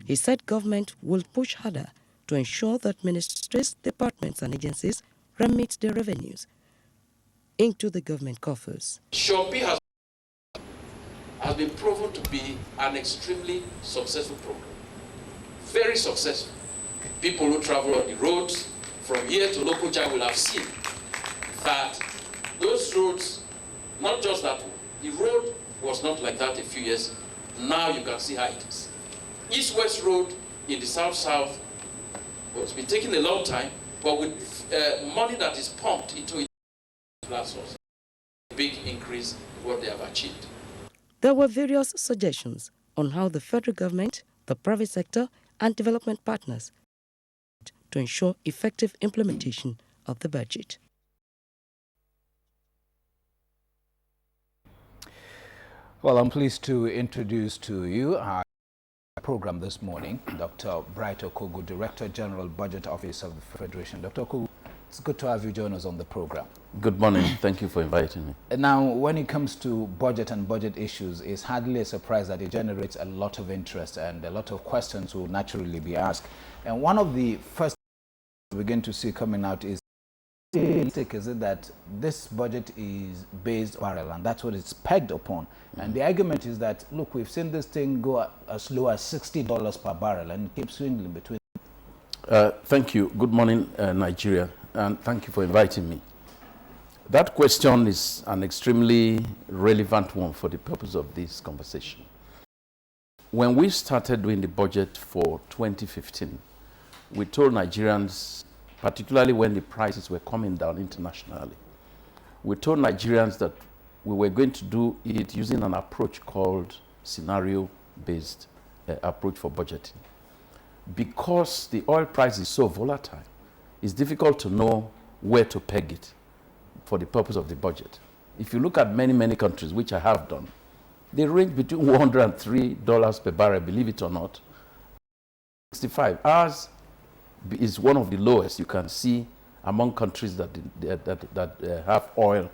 He said government will push harder to ensure that ministries, departments and agencies remit their revenues into the government coffers. Shopee has been proven to be an extremely successful program. Very successful. People who travel on the roads from here to Lokoja will have seen that those roads, not just that one, the road was not like that a few years. Now you can see how it is. East-West road in the south-south has been taking a long time, but with money that is pumped into it, that's also a big increase in what they have achieved. There were various suggestions on how the federal government, the private sector, and development partners to ensure effective implementation of the budget. Well, I'm pleased to introduce to you our program this morning, Dr. Bright Okongu, Director General Budget Office of the Federation. Dr. Okongu, it's good to have you join us on the program. Good morning. Thank you for inviting me. Now, when it comes to budget and budget issues, it's hardly a surprise that it generates a lot of interest and a lot of questions will naturally be asked. And one of the first we begin to see coming out is mistake is it that this budget is based on barrel, and that's what it's pegged upon. And the argument is that, look, we've seen this thing go as low as $60 per barrel and keep swinging between. Thank you. Good morning, Nigeria, and thank you for inviting me. That question is an extremely relevant one for the purpose of this conversation. When we started doing the budget for 2015, we told Nigerians, particularly when the prices were coming down internationally, we told Nigerians that we were going to do it using an approach called scenario-based approach for budgeting. Because the oil price is so volatile, it's difficult to know where to peg it for the purpose of the budget. If you look at many, many countries, which I have done, they range between $100 and $3 per barrel, believe it or not. 65. Ours is one of the lowest you can see among countries that have oil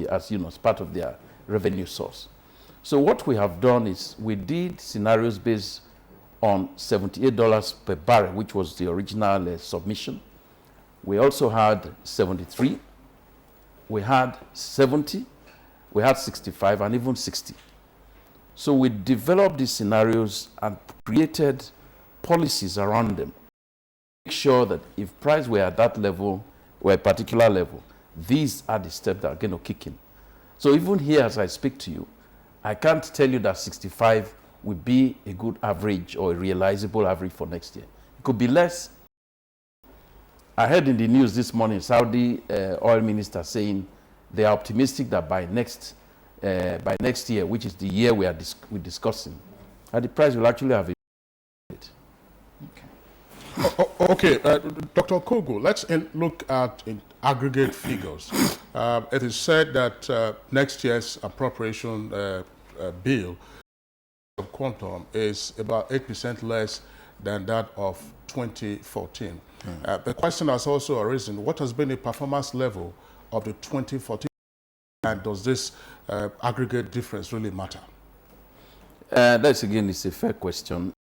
as, as part of their revenue source. So what we have done is we did scenarios based on $78 per barrel, which was the original submission. We also had 73, we had 70, we had 65, and even 60. So we developed these scenarios and created policies around them. Make sure that if price were at that level, or a particular level, these are the steps that are going to kick in. So even here, as I speak to you, I can't tell you that 65 will be a good average or a realizable average for next year. It could be less. I heard in the news this morning, Saudi oil minister saying they are optimistic that by next year, which is the year we're discussing, the price will actually have it. Okay, Dr. Kogo, let's look at aggregate figures. It is said that next year's appropriation bill of quantum is about 8% less than that of 2014. The question has also arisen, what has been the performance level of the 2014, and does this aggregate difference really matter? That's again, it's a fair question.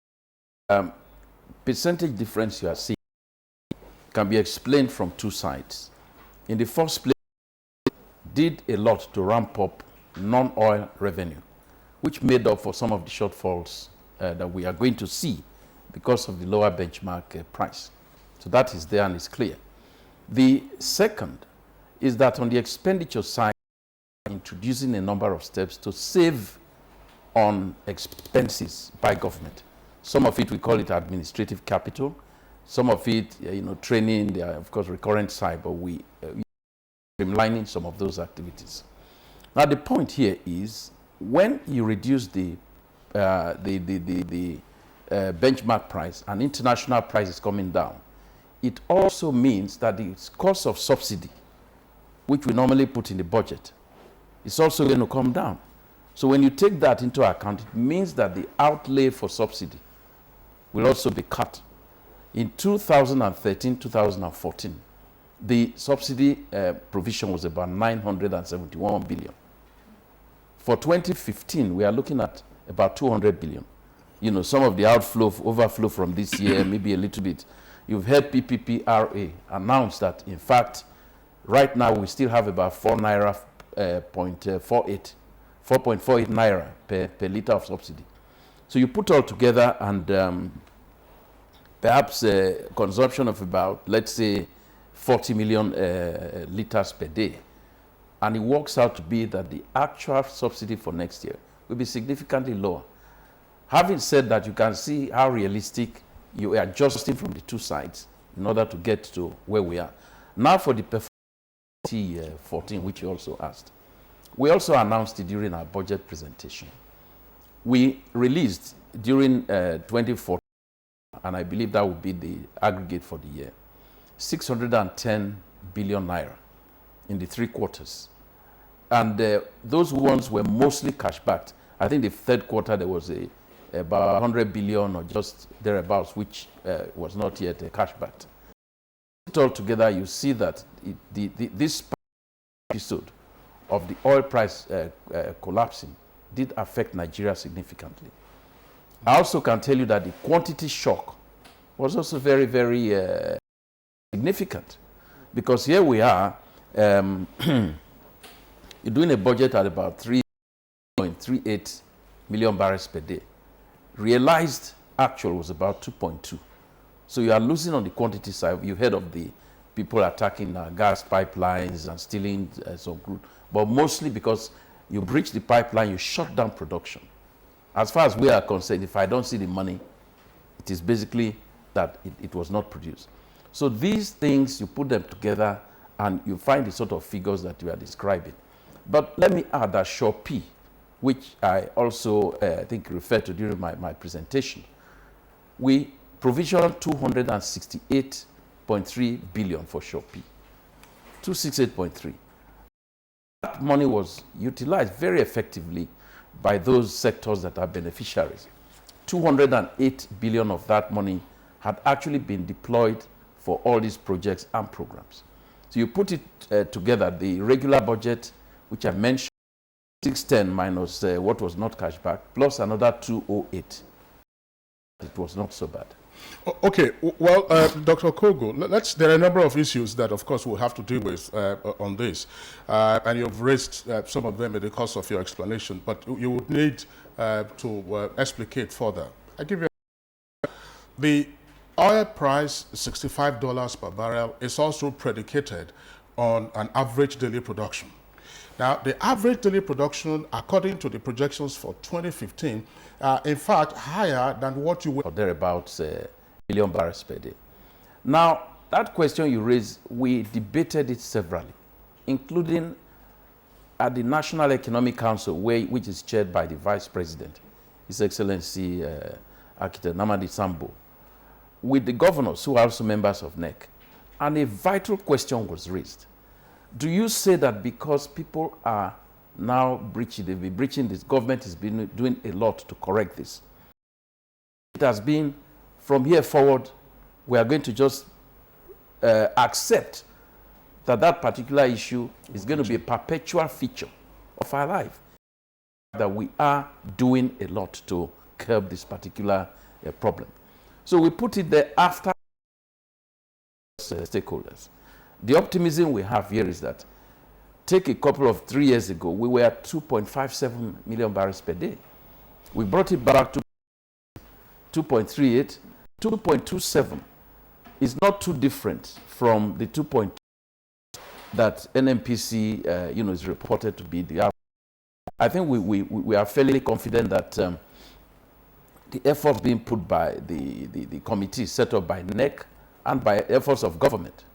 Percentage difference you are seeing can be explained from two sides. In the first place, did a lot to ramp up non-oil revenue, which made up for some of the shortfalls that we are going to see because of the lower benchmark price. So that is there and it's clear. The second is that on the expenditure side, introducing a number of steps to save on expenses by government. Some of it, we call it administrative capital. Some of it, training, there are, of course, recurrent side, but we streamlining some of those activities. Now, the point here is when you reduce the benchmark price and international price is coming down, it also means that the cost of subsidy, which we normally put in the budget, is also going to come down. So when you take that into account, it means that the outlay for subsidy will also be cut. In 2013-2014, the subsidy provision was about 971 billion. For 2015, we are looking at about 200 billion. Some of the overflow from this year, maybe a little bit. You've heard PPPRA announce that, in fact, right now we still have about 4.48 naira per liter of subsidy. So you put all together and perhaps a consumption of about, let's say, 40 million liters per day. And it works out to be that the actual subsidy for next year will be significantly lower. Having said that, you can see how realistic you are adjusting from the two sides in order to get to where we are. Now for the performance 2014, which you also asked. We also announced it during our budget presentation. We released during 2014, and I believe that would be the aggregate for the year, 610 billion naira in the 3 quarters. And those ones were mostly cash backed. I think the 3rd quarter there was about 100 billion or just thereabouts, which was not yet cash backed. All together, you see that this episode of the oil price collapsing did affect Nigeria significantly. I also can tell you that the quantity shock was also very, very significant, because here we are, you're doing a budget at about 3.38 million barrels per day. Realized actual was about 2.2. So you are losing on the quantity side. You heard of the people attacking gas pipelines and stealing some crude, but mostly because you breach the pipeline, you shut down production. As far as we are concerned, if I don't see the money, it is basically that it was not produced. So these things, you put them together and you find the sort of figures that you are describing. But let me add that Shopee, which I also I think referred to during my presentation, we provisioned 268.3 billion for Shopee. 268.3. That money was utilized very effectively by those sectors that are beneficiaries. 208 billion of that money had actually been deployed for all these projects and programs. So you put it together, the regular budget, which I mentioned, 610 minus what was not cash back, plus another 208. It was not so bad. Okay, well, Dr. Kogo, there are a number of issues that, of course, we'll have to deal with on this. And you've raised some of them in the course of your explanation, but you would need to explicate further. I give you the oil price, $65 per barrel, is also predicated on an average daily production. Now, the average daily production, according to the projections for 2015, in fact, higher than what you would... Or thereabouts, million barrels per day. Now, that question you raised, we debated it severally, including at the National Economic Council, which is chaired by the Vice President, His Excellency Architect Namadi Sambo, with the governors who are also members of NEC. And a vital question was raised. Do you say that because people are now breaching, they'll be breaching this, government has been doing a lot to correct this? It has been, from here forward, we are going to just accept that that particular issue is going to be a perpetual feature of our life. That we are doing a lot to curb this particular problem. So we put it there after stakeholders. The optimism we have here is that, take a couple of 3 years ago, we were at 2.57 million barrels per day. We brought it back to 2.38, 2.27 is not too different from the 2.2 that NMPC is reported to be the average. I think we are fairly confident that the effort being put by the committee set up by NEC and by efforts of government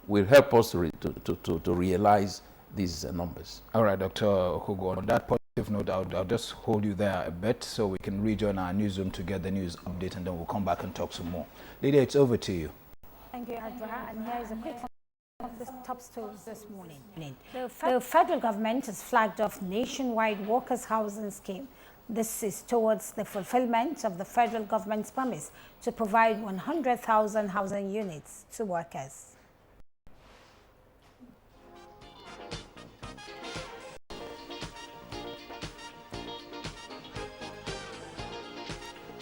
will help us to realize these numbers. All right, Dr. Okogo, on that positive note, I'll just hold you there a bit so we can rejoin our newsroom to get the news update, and then we'll come back and talk some more. Lydia, it's over to you. Thank you, Adra. And here is a quick of the top stories this morning. The federal government has flagged off nationwide workers' housing scheme. This is towards the fulfillment of the federal government's promise to provide 100,000 housing units to workers.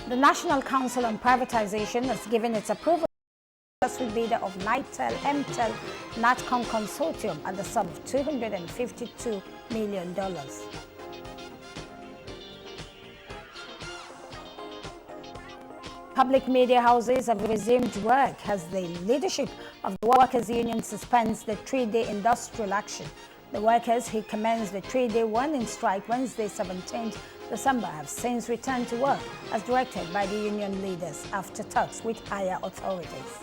The National Council on Privatization has given its approval to the bidder of NITEL, MTEL, NATCOM Consortium at the sum of $252 million. Public media houses have resumed work as the leadership of the Workers' Union suspends the 3-day industrial action. The workers who commenced the 3-day warning strike Wednesday, 17th December, have since returned to work as directed by the union leaders after talks with higher authorities.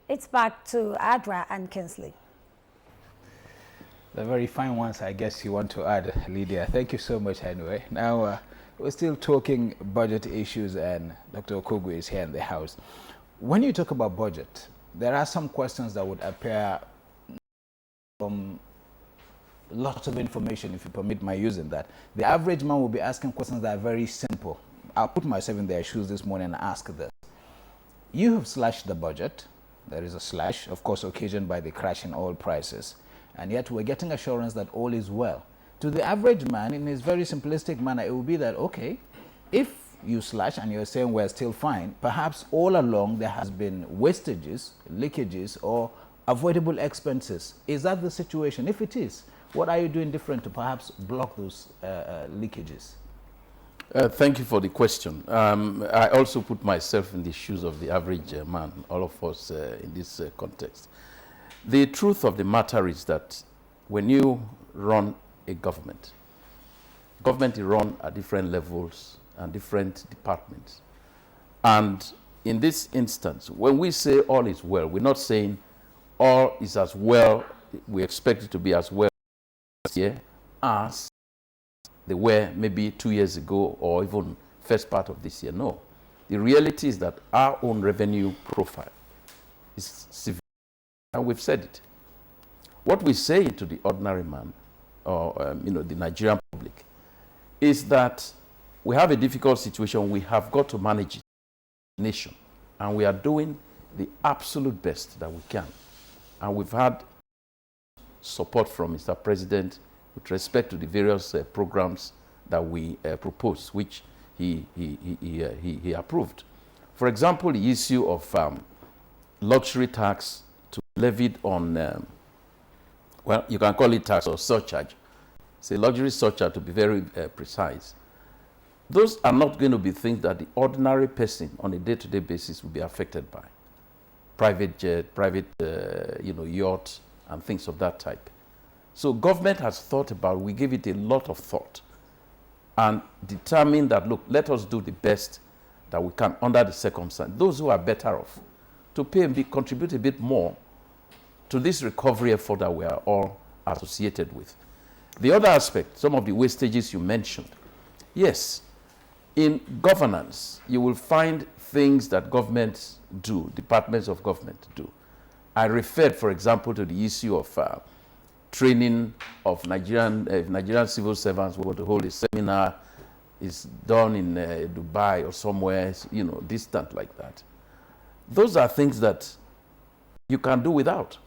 It's back to Adra and Kinsley. The very fine ones, I guess you want to add, Lydia. Thank you so much anyway. Now, we're still talking budget issues, and Dr. Okogo is here in the house. When you talk about budget, there are some questions that would appear from lots of information, if you permit my using that. The average man will be asking questions that are very simple. I'll put myself in their shoes this morning and ask this. You have slashed the budget. There is a slash, of course, occasioned by the crash in oil prices. And yet we're getting assurance that all is well. To the average man, in his very simplistic manner, it will be that, okay, if you slash, and you're saying we're still fine. Perhaps all along there has been wastages, leakages, or avoidable expenses. Is that the situation? If it is, what are you doing different to perhaps block those leakages? Thank you for the question. I also put myself in the shoes of the average man, all of us in this context. The truth of the matter is that when you run a government is run at different levels and different departments. And in this instance, when we say all is well, we're not saying all is as well, we expect it to be as well this year as they were maybe 2 years ago or even first part of this year. No. The reality is that our own revenue profile is severe, and we've said it. What we say to the ordinary man or the Nigerian public is that we have a difficult situation. We have got to manage it as a nation, and we are doing the absolute best that we can. And we've had support from Mr. President with respect to the various programs that we proposed, which he approved. For example, the issue of luxury tax to be levied on, well, you can call it tax or surcharge. It's a luxury surcharge to be very precise. Those are not going to be things that the ordinary person on a day-to-day basis will be affected by. Private jet, private yacht, and things of that type. So government has thought about, we give it a lot of thought and determined that, look, let us do the best that we can under the circumstances. Those who are better off to pay and contribute a bit more to this recovery effort that we are all associated with. The other aspect, some of the wastages you mentioned. Yes, in governance, you will find things that governments do, departments of government do. I referred, for example, to the issue of training of Nigerian civil servants. We want to hold a seminar. It's done in Dubai or somewhere, distant like that. Those are things that you can do without.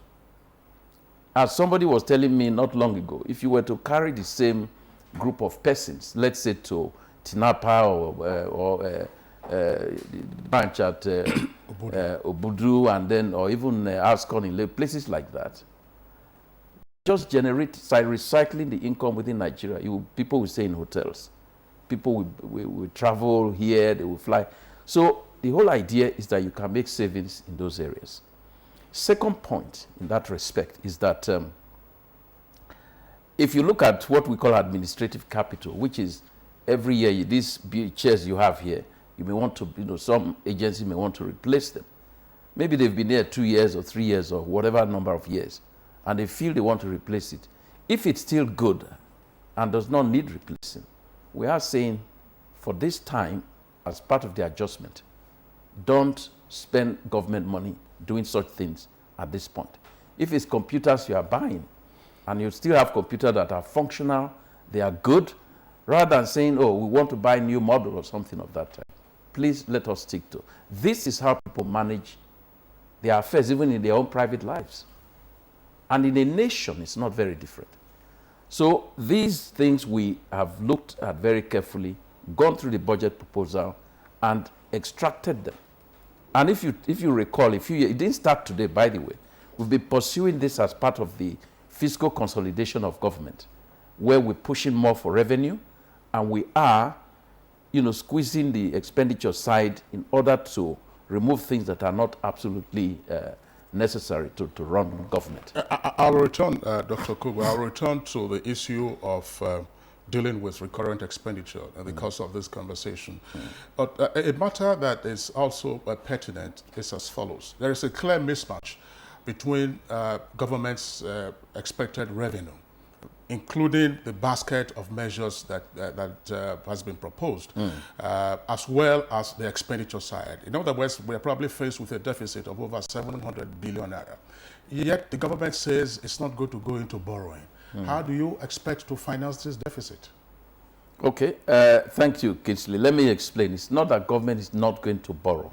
As somebody was telling me not long ago, if you were to carry the same group of persons, let's say to Tinapa or branch at Obudu, and then, or even Ascon in places like that, just generate, recycling the income within Nigeria. People will stay in hotels. People will travel here, they will fly. So the whole idea is that you can make savings in those areas. Second point in that respect is that if you look at what we call administrative capital, which is every year, these chairs you have here, you may want to, some agency may want to replace them. Maybe they've been there 2 years or 3 years or whatever number of years, and they feel they want to replace it. If it's still good and does not need replacing, we are saying for this time, as part of the adjustment, don't spend government money doing such things at this point. If it's computers you are buying, and you still have computers that are functional, they are good, rather than saying, oh, we want to buy a new model or something of that type, please let us stick to. This is how people manage their affairs, even in their own private lives. And in a nation, it's not very different. So these things we have looked at very carefully, gone through the budget proposal, and extracted them. And if you recall, it didn't start today, by the way. We've been pursuing this as part of the fiscal consolidation of government, where we're pushing more for revenue, and we are, squeezing the expenditure side in order to remove things that are not absolutely necessary to run government. I'll return, Dr. Kugwe, I'll return to the issue of dealing with recurrent expenditure in the course of this conversation. But a matter that is also pertinent is as follows. There is a clear mismatch between government's expected revenue, including the basket of measures that has been proposed, as well as the expenditure side. In other words, we're probably faced with a deficit of over 700 billion naira. Yet the government says it's not going to go into borrowing. How do you expect to finance this deficit? Okay, thank you, Kingsley. Let me explain. It's not that government is not going to borrow.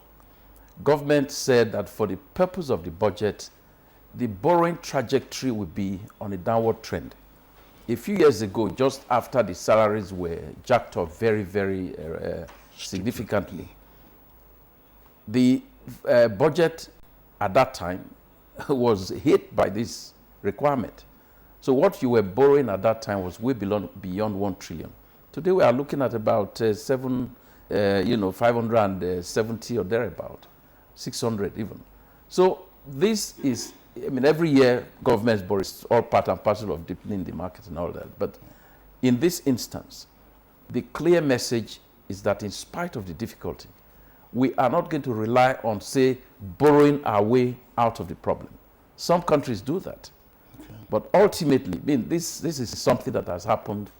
Government said that for the purpose of the budget, the borrowing trajectory would be on a downward trend. A few years ago, just after the salaries were jacked up very, very significantly. The budget at that time was hit by this requirement. So what you were borrowing at that time was way beyond 1 trillion. Today we are looking at about 570 or thereabout, 600 even. So this is, I mean, every year governments borrow, it's all part and parcel of deepening the market and all that. But in this instance, the clear message is that in spite of the difficulty, we are not going to rely on, say, borrowing our way out of the problem. Some countries do that. Okay. But ultimately, I mean, this is something that has happened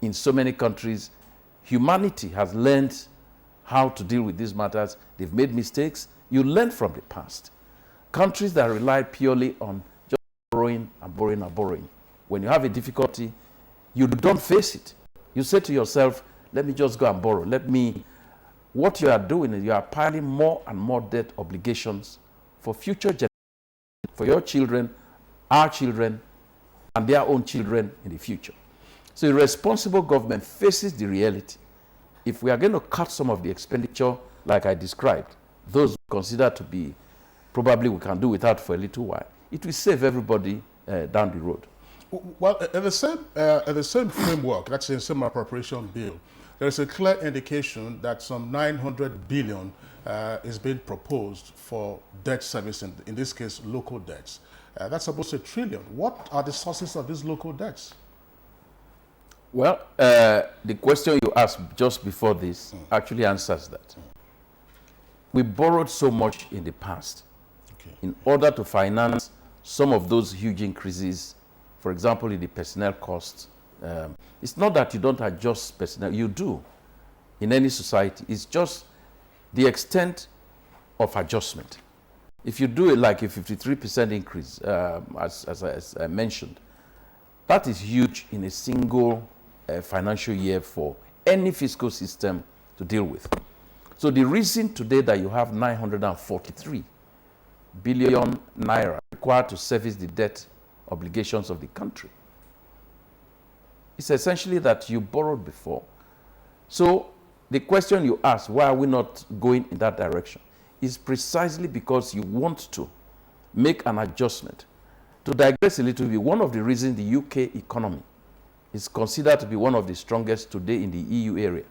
in so many countries. Humanity has learned how to deal with these matters. They've made mistakes. You learn from the past. Countries that rely purely on just borrowing and borrowing and borrowing, when you have a difficulty, you don't face it. You say to yourself, let me just go and borrow. What you are doing is you are piling more and more debt obligations for future generations, for your children, our children, and their own children in the future. So a responsible government faces the reality. If we are going to cut some of the expenditure, like I described, those we consider to be probably we can do without for a little while, it will save everybody down the road. Well, in the same framework, that's the same appropriation bill, there is a clear indication that some 900 billion is being proposed for debt service, in this case, local debts. That's about $1 trillion. What are the sources of these local debts? Well, the question you asked just before this actually answers that. We borrowed so much in the past in order to finance some of those huge increases, for example, in the personnel costs. It's not that you don't adjust personnel, you do in any society. It's just the extent of adjustment. If you do it like a 53% increase, as I mentioned, that is huge in a single financial year for any fiscal system to deal with. So the reason today that you have 943 billion naira required to service the debt obligations of the country, it's essentially that you borrowed before. So the question you ask, why are we not going in that direction, is precisely because you want to make an adjustment. To digress a little bit, one of the reasons the UK economy is considered to be one of the strongest today in the EU area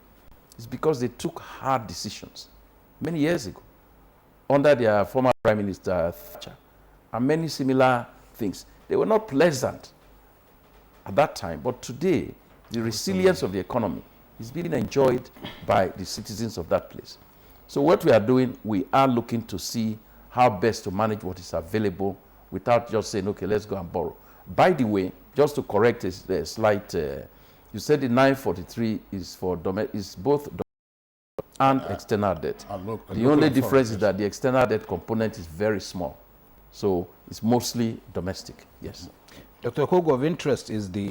is because they took hard decisions many years ago under their former Prime Minister Thatcher, and many similar things. They were not pleasant at that time, but today the resilience of the economy is being enjoyed by the citizens of that place. So what we are doing, we are looking to see how best to manage what is available without just saying, okay, let's go and borrow. By the way, just to correct a slight, you said the 943 is for is both domestic and external debt. The only difference is that the external debt component is very small. So it's mostly domestic, yes. Dr. Kogo, of interest is the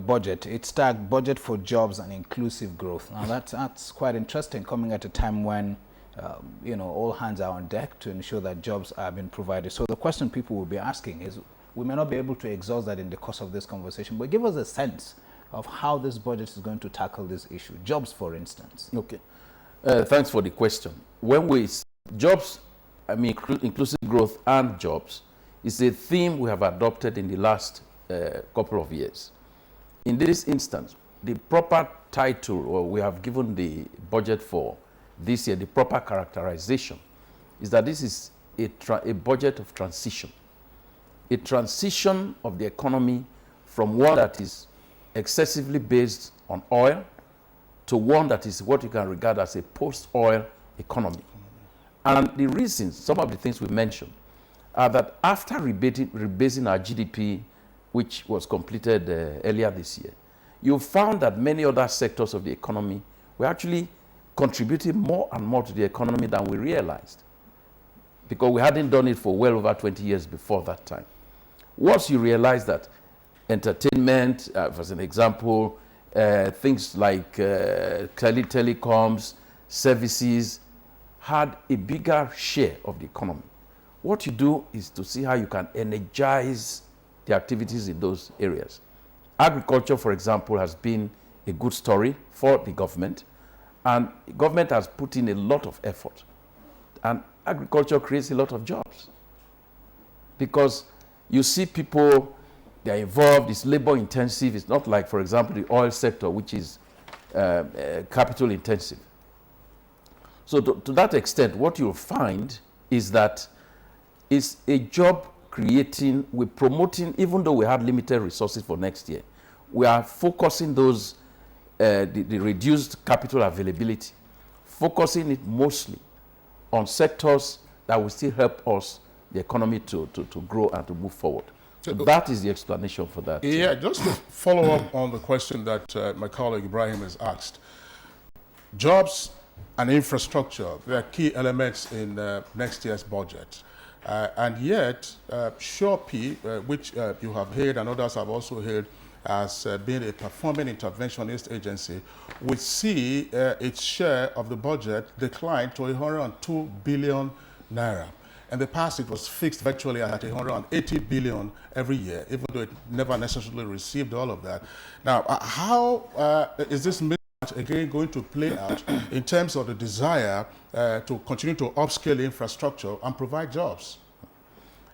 budget. It's tagged Budget for Jobs and Inclusive Growth. Now that's quite interesting, coming at a time when all hands are on deck to ensure that jobs are being provided. So the question people will be asking is, we may not be able to exhaust that in the course of this conversation, but give us a sense of how this budget is going to tackle this issue. Jobs, for instance. Okay. Thanks for the question. When we jobs, I mean inclusive growth and jobs, is a theme we have adopted in the last couple of years. In this instance, the proper title, or we have given the budget for this year, the proper characterization, is that this is a budget of transition. A transition of the economy from one that is excessively based on oil to one that is what you can regard as a post-oil economy. And the reasons, some of the things we mentioned, are that after rebasing our GDP, which was completed earlier this year, you found that many other sectors of the economy were actually contributing more and more to the economy than we realized, because we hadn't done it for well over 20 years before that time. Once you realize that entertainment, as an example, things like telecoms, services, had a bigger share of the economy, what you do is to see how you can energize the activities in those areas. Agriculture, for example, has been a good story for the government, And government has put in a lot of effort. And agriculture creates a lot of jobs. Because you see people, they are involved, it's labor intensive. It's not like, for example, the oil sector, which is capital intensive. So to that extent, what you'll find is that it's a job creating, we're promoting, even though we had limited resources for next year, we are focusing those, the reduced capital availability, focusing it mostly on sectors that will still help us, the economy, to grow and to move forward. So that is the explanation for that. Yeah, just to follow up on the question that my colleague Ibrahim has asked. Jobs and infrastructure, they are key elements in next year's budget. And yet, SureP, which you have heard and others have also heard as being a performing interventionist agency, will see its share of the budget decline to 102 billion naira. In the past, it was fixed virtually at 180 billion every year, even though it never necessarily received all of that. Now, how is this mismatch again going to play out in terms of the desire to continue to upscale infrastructure and provide jobs?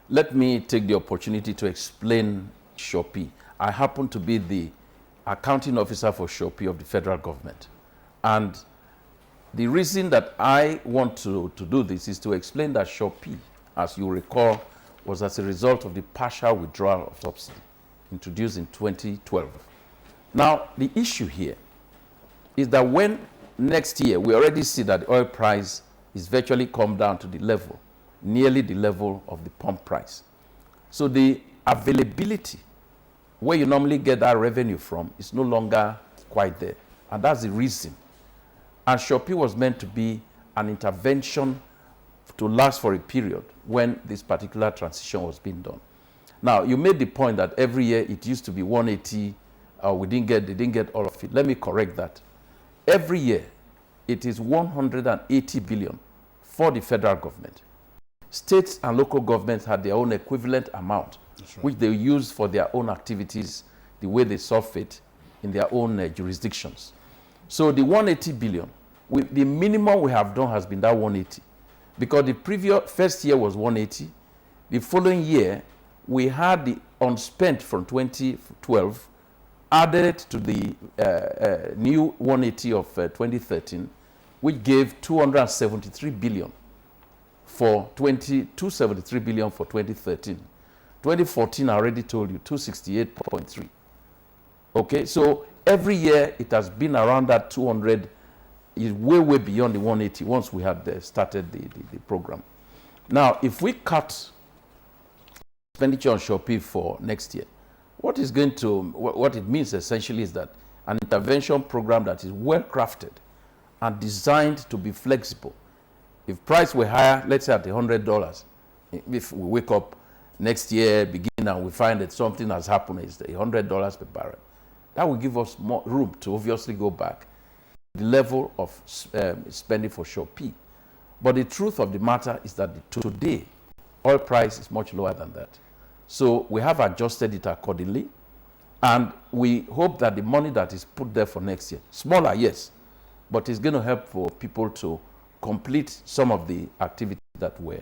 Let me take the opportunity to explain SureP. I happen to be the accounting officer for SureP of the federal government. And the reason that I want to do this is to explain that SureP, as you recall, was as a result of the partial withdrawal of subsidy introduced in 2012. Now, the issue here is that when next year we already see that the oil price is virtually come down to the level, nearly the level of the pump price. So the availability, where you normally get that revenue from, is no longer quite there. And that's the reason. And SureP was meant to be an intervention to last for a period when this particular transition was being done. Now, you made the point that every year it used to be 180, they didn't get all of it. Let me correct that. Every year, it is 180 billion for the federal government. States and local governments had their own equivalent amount, right, which they use for their own activities, the way they solve it in their own jurisdictions. So the 180 billion, the minimum we have done has been that 180. Because the first year was 180. The following year, we had the unspent from 2012 added to the new 180 of 2013, which gave 273 billion for 273 billion for 2013. 2014, I already told you, 268.3. Okay, so every year it has been around that 200, is way beyond the 180 once we had started the program. Now, if we cut expenditure on SureP for next year, what it means essentially is that an intervention program that is well crafted and designed to be flexible. If price were higher, let's say at $100, if we wake up next year, begin, and we find that something has happened, it's $100 per barrel, that will give us more room to obviously go back the level of spending for SureP. But the truth of the matter is that today, oil price is much lower than that. So we have adjusted it accordingly, and we hope that the money that is put there for next year, smaller, yes, but it's going to help for people to complete some of the activities that were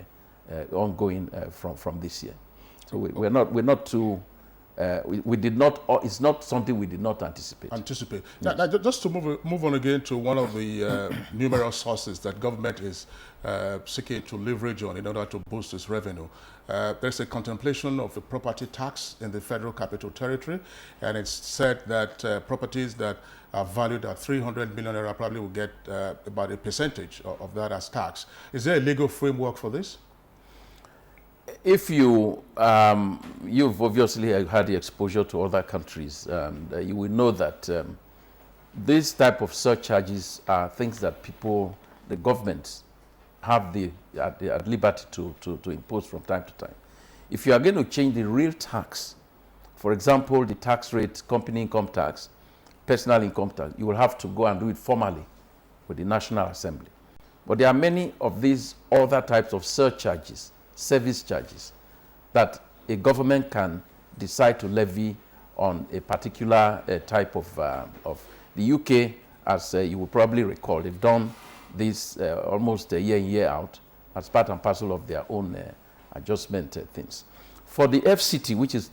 ongoing from this year. So we're not too. We did not. It's not something we did not anticipate. Yes. Now, just to move on again to one of the numerous sources that government is seeking to leverage on in order to boost its revenue. There's a contemplation of a property tax in the Federal Capital Territory, and it's said that properties that are valued at 300 million naira probably will get about a percentage of that as tax. Is there a legal framework for this? If you've obviously had the exposure to other countries, you will know that these type of surcharges are things that the government have at liberty to impose from time to time. If you are going to change the real tax, for example, the tax rate, company income tax, personal income tax, you will have to go and do it formally with the National Assembly. But there are many of these other types of surcharges, service charges, that a government can decide to levy on a particular type of the UK as you will probably recall. They've done this almost a year in, year out as part and parcel of their own adjustment things. For the FCT, which is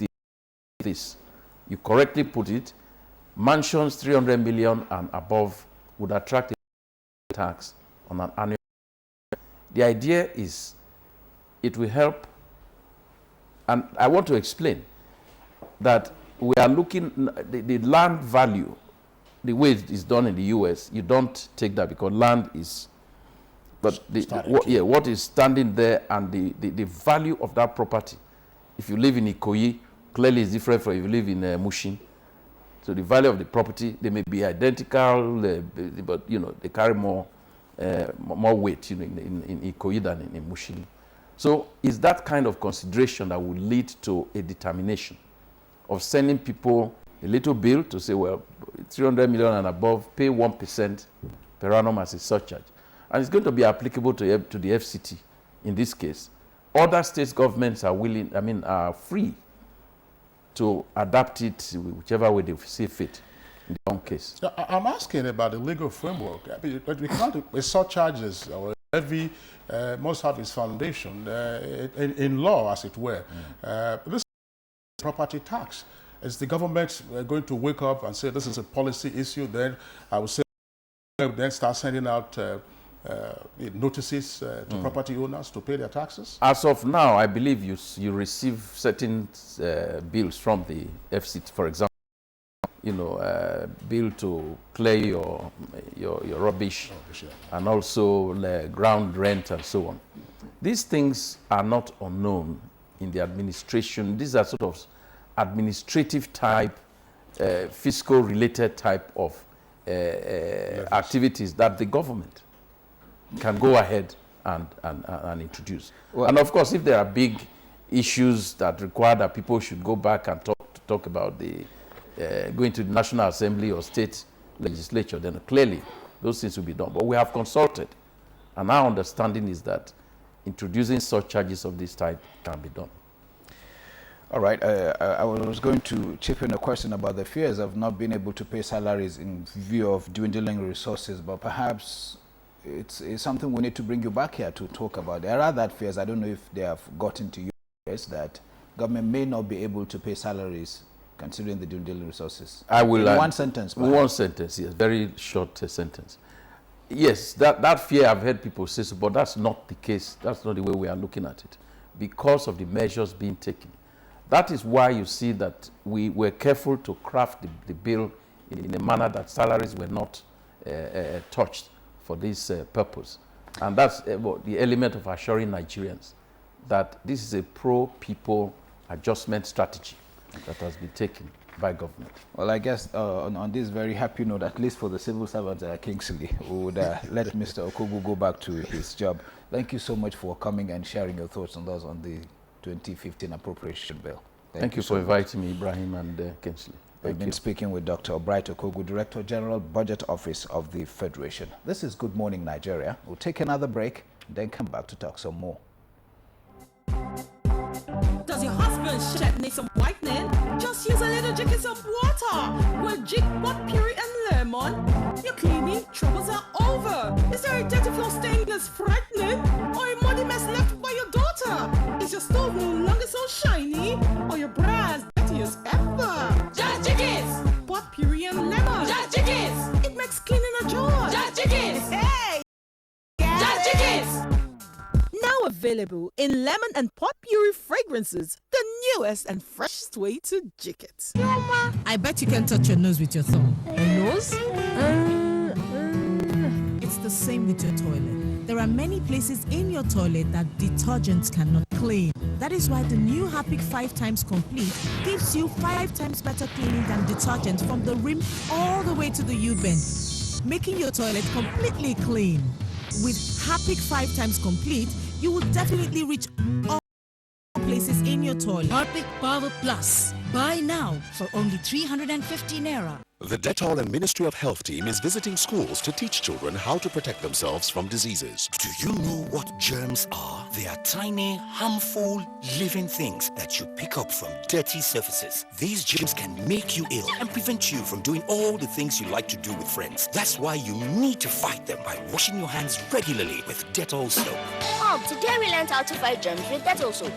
this, you correctly put it, mansions 300 million and above would attract a tax on an annual. The idea is it will help, and I want to explain that we are looking, the land value, the way it is done in the US, you don't take that because land is, but what is standing there and the value of that property. If you live in Ikoyi, clearly is different from if you live in Mushin. So the value of the property, they may be identical, but you know, they carry more weight, you know, in Ikoyi than in Mushin. So it's that kind of consideration that will lead to a determination of sending people a little bill to say, well, 300 million and above, pay 1% per annum as a surcharge. And it's going to be applicable to the FCT in this case. Other state governments are willing, are free to adapt it whichever way they see fit in their own case. I'm asking about the legal framework. We can't, with surcharges or levy must have its foundation in law, as it were. This is property tax. Is the government going to wake up and say this is a policy issue? Then I would say then start sending out notices to property owners to pay their taxes? As of now, I believe you receive certain bills from the FCT, for example, you know, bill to clear your rubbish, and also ground rent and so on. These things are not unknown in the administration. These are sort of administrative type, fiscal related type of activities that the government can go ahead and introduce. Well, and of course, if there are big issues that require that people should go back and talk about the going to the National Assembly or state legislature, then clearly those things will be done. But we have consulted, and our understanding is that introducing such charges of this type can be done. All right, I was going to chip in a question about the fears of not being able to pay salaries in view of dwindling resources, but perhaps it's something we need to bring you back here to talk about. There are that fears, I don't know if they have gotten to you, that government may not be able to pay salaries considering the dwindling resources. I will. In one sentence, perhaps. One sentence, yes, very short sentence. Yes, that fear, I've heard people say so, but that's not the case. That's not the way we are looking at it, because of the measures being taken. That is why you see that we were careful to craft the bill in a manner that salaries were not touched for this purpose. And that's the element of assuring Nigerians that this is a pro-people adjustment strategy that has been taken by government. Well, I guess on this very happy note, at least for the civil servants at Kingsley, we would let Mr. Okogu go back to his job. Thank you so much for coming and sharing your thoughts on those on the 2015 appropriation bill. Thank you for inviting me, Ibrahim and Kingsley. We've been speaking with Dr. Bright Okogu, Director General, Budget Office of the Federation. This is Good Morning Nigeria. We'll take another break, then come back to talk some more. Does your husband's shirt need some whitening? Just use a little jig in some water. With jig, pot puree and lemon, your cleaning troubles are over. Is there a dirty floor stain that's frightening? Or a muddy mess left by your daughter? Is your stove no longer so shiny? Or your bra as dirty as ever? Just jiggies! Pot puree and lemon. Just jiggies! It makes cleaning a joy. Just jiggies! Hey! Just jiggies! Now available in lemon and pot puree fragrances, the newest and freshest way to jig it. I bet you can touch your nose with your thumb. Nose? It's the same with your toilet. There are many places in your toilet that detergents cannot clean. That is why the new Harpic 5 times complete gives you 5 times better cleaning than detergent from the rim all the way to the U-bend, making your toilet completely clean. With Harpic 5 times complete, you will definitely reach all places in your toilet. Harpic Power Plus. Buy now for only 350 Naira. The Dettol and Ministry of Health team is visiting schools to teach children how to protect themselves from diseases. Do you know what germs are? They are tiny, harmful, living things that you pick up from dirty surfaces. These germs can make you ill and prevent you from doing all the things you like to do with friends. That's why you need to fight them by washing your hands regularly with Dettol soap. Mom, today we learned how to fight germs with Dettol soap.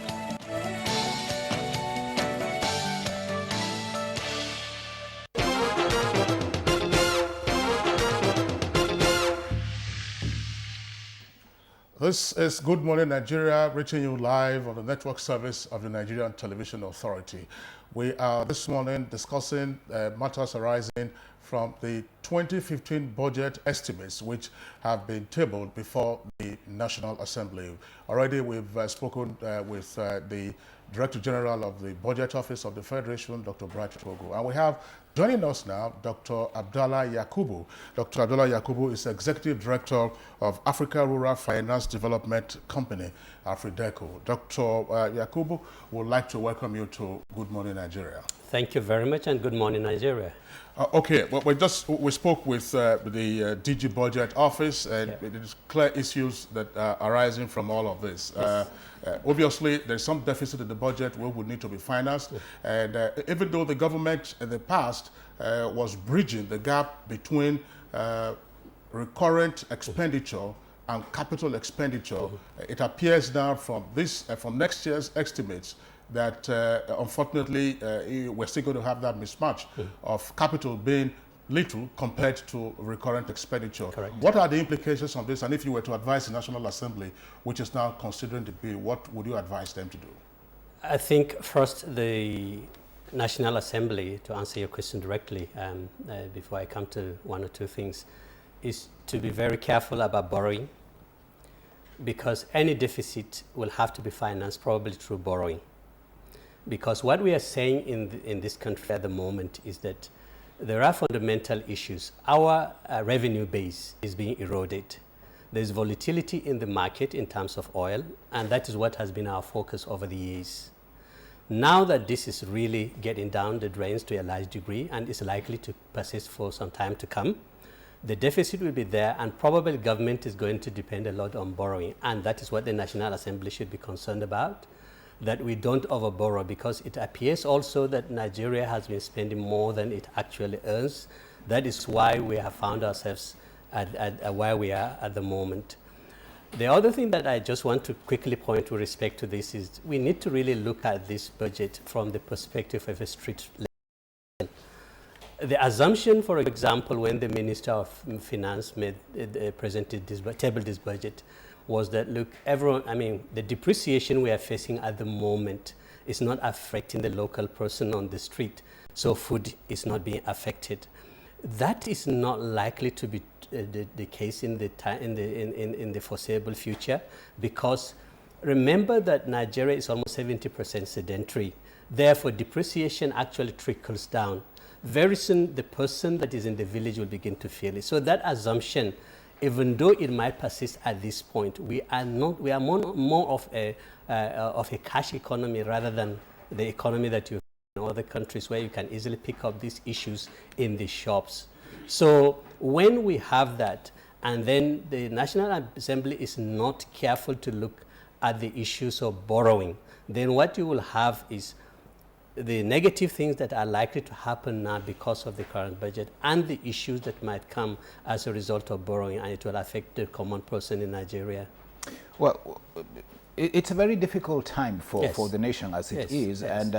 This is Good Morning Nigeria, reaching you live on the network service of the Nigerian Television Authority. We are this morning discussing matters arising from the 2015 budget estimates, which have been tabled before the National Assembly. Already we've spoken with the Director General of the Budget Office of the Federation, Dr. Bright Togo. And we have joining us now Dr. Abdallah Yakubu. Dr. Abdallah Yakubu is Executive Director of Africa Rural Finance Development Company, Afrideco. Dr. Yakubu would like to welcome you to Good Morning Nigeria. Thank you very much, and good morning, Nigeria. Okay, well, we spoke with the DG Budget Office, and there's clear issues that are arising from all of this. Yes. Obviously, there's some deficit in the budget which would need to be financed, and even though the government in the past was bridging the gap between recurrent expenditure and capital expenditure, it appears now from next year's estimates that unfortunately we're still going to have that mismatch of capital being little compared to recurrent expenditure. Correct. What are the implications of this? And if you were to advise the National Assembly, which is now considering the bill, what would you advise them to do? I think first the National Assembly, to answer your question directly, before I come to one or two things, is to be very careful about borrowing, because any deficit will have to be financed probably through borrowing. Because what we are saying in this country at the moment is that there are fundamental issues. Our revenue base is being eroded. There's volatility in the market in terms of oil, and that is what has been our focus over the years. Now that this is really getting down the drains to a large degree and is likely to persist for some time to come, the deficit will be there, and probably government is going to depend a lot on borrowing, and that is what the National Assembly should be concerned about, that we don't overborrow, because it appears also that Nigeria has been spending more than it actually earns. That is why we have found ourselves at where we are at the moment. The other thing that I just want to quickly point with respect to this is we need to really look at this budget from the perspective of a street level. The assumption, for example, when the Minister of Finance tabled this budget, was that, look, the depreciation we are facing at the moment is not affecting the local person on the street, so food is not being affected. That is not likely to be the case in the foreseeable future, because remember that Nigeria is almost 70% sedentary. Therefore, depreciation actually trickles down. Very soon, the person that is in the village will begin to feel it. So that assumption, even though it might persist at this point, we are more of a cash economy rather than the economy that you have in other countries where you can easily pick up these issues in the shops. So when we have that, and then the National Assembly is not careful to look at the issues of borrowing, then what you will have is the negative things that are likely to happen now because of the current budget, and the issues that might come as a result of borrowing, and it will affect the common person in Nigeria. Well, it's a very difficult time for the nation as it is, and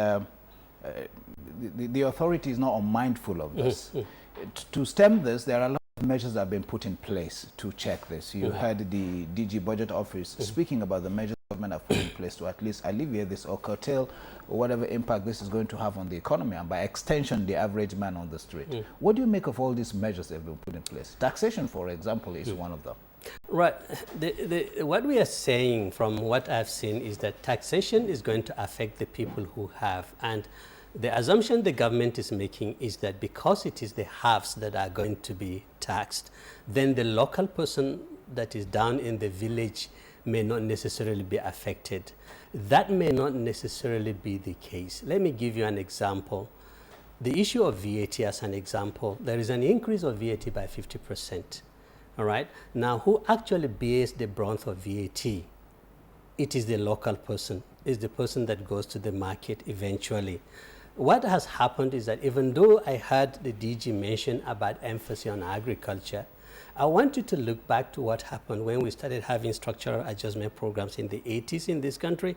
the authority is not unmindful of this. To stem this, there are a lot of measures that have been put in place to check this. You heard the DG Budget Office speaking about the measures government have put in place to at least alleviate this or curtail whatever impact this is going to have on the economy, and by extension, the average man on the street. What do you make of all these measures that have been put in place? Taxation, for example, is one of them. Right. What we are saying from what I've seen is that taxation is going to affect the people who have, and the assumption the government is making is that because it is the haves that are going to be taxed, then the local person that is down in the village may not necessarily be affected. That may not necessarily be the case. Let me give you an example. the issue of VAT as an example, there is an increase of VAT by 50%. All right. Now, who actually bears the brunt of VAT? It is the local person. It's the person that goes to the market eventually. What has happened is that even though I heard the DG mention about emphasis on agriculture, I want you to look back to what happened when we started having structural adjustment programs in the 80s in this country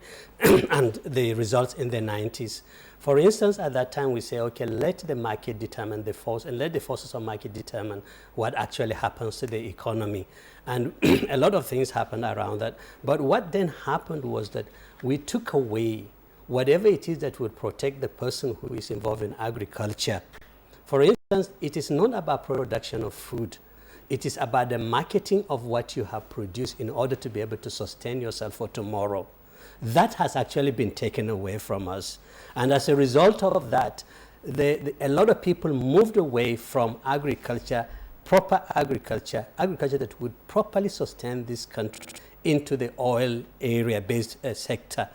and the results in the 90s. For instance, at that time we say, okay, let the market determine the force and let the forces of market determine what actually happens to the economy. And a lot of things happened around that. But what then happened was that we took away whatever it is that would protect the person who is involved in agriculture. For instance, it is not about production of food. It is about the marketing of what you have produced in order to be able to sustain yourself for tomorrow. That has actually been taken away from us. And as a result of that, a lot of people moved away from agriculture, proper agriculture that would properly sustain this country, into the oil area-based sector.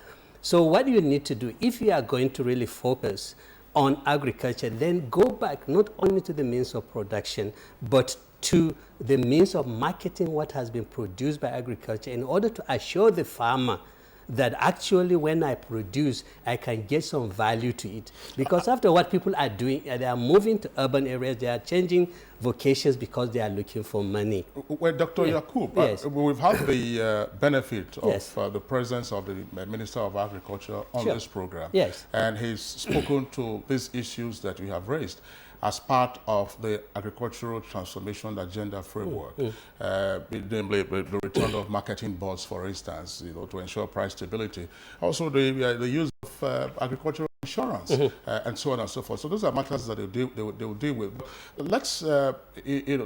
So what you need to do, if you are going to really focus on agriculture, then go back not only to the means of production, but to the means of marketing what has been produced by agriculture in order to assure the farmer that actually when I produce, I can get some value to it. Because after what people are doing, they are moving to urban areas, they are changing vocations because they are looking for money. Well, Dr. Yakub, yes. We've had the benefit of Yes. The presence of the Minister of Agriculture on Sure. this program. Yes. And he's spoken to these issues that you have raised as part of the agricultural transformation agenda framework, namely the return of marketing boards, for instance, to ensure price stability. Also, the use of agricultural insurance and so on and so forth. So those are matters that they will deal with. Let's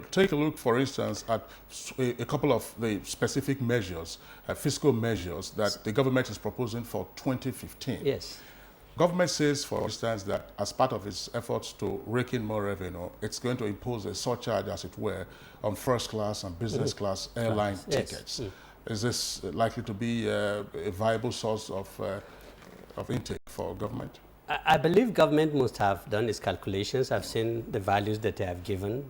take a look, for instance, at a couple of the specific measures, fiscal measures that the government is proposing for 2015. Yes. Government says, for instance, that as part of its efforts to rake in more revenue, it's going to impose a surcharge, as it were, on first class and business class airline tickets. Is this likely to be a viable source of intake for government? I believe government must have done its calculations. I've seen the values that they have given,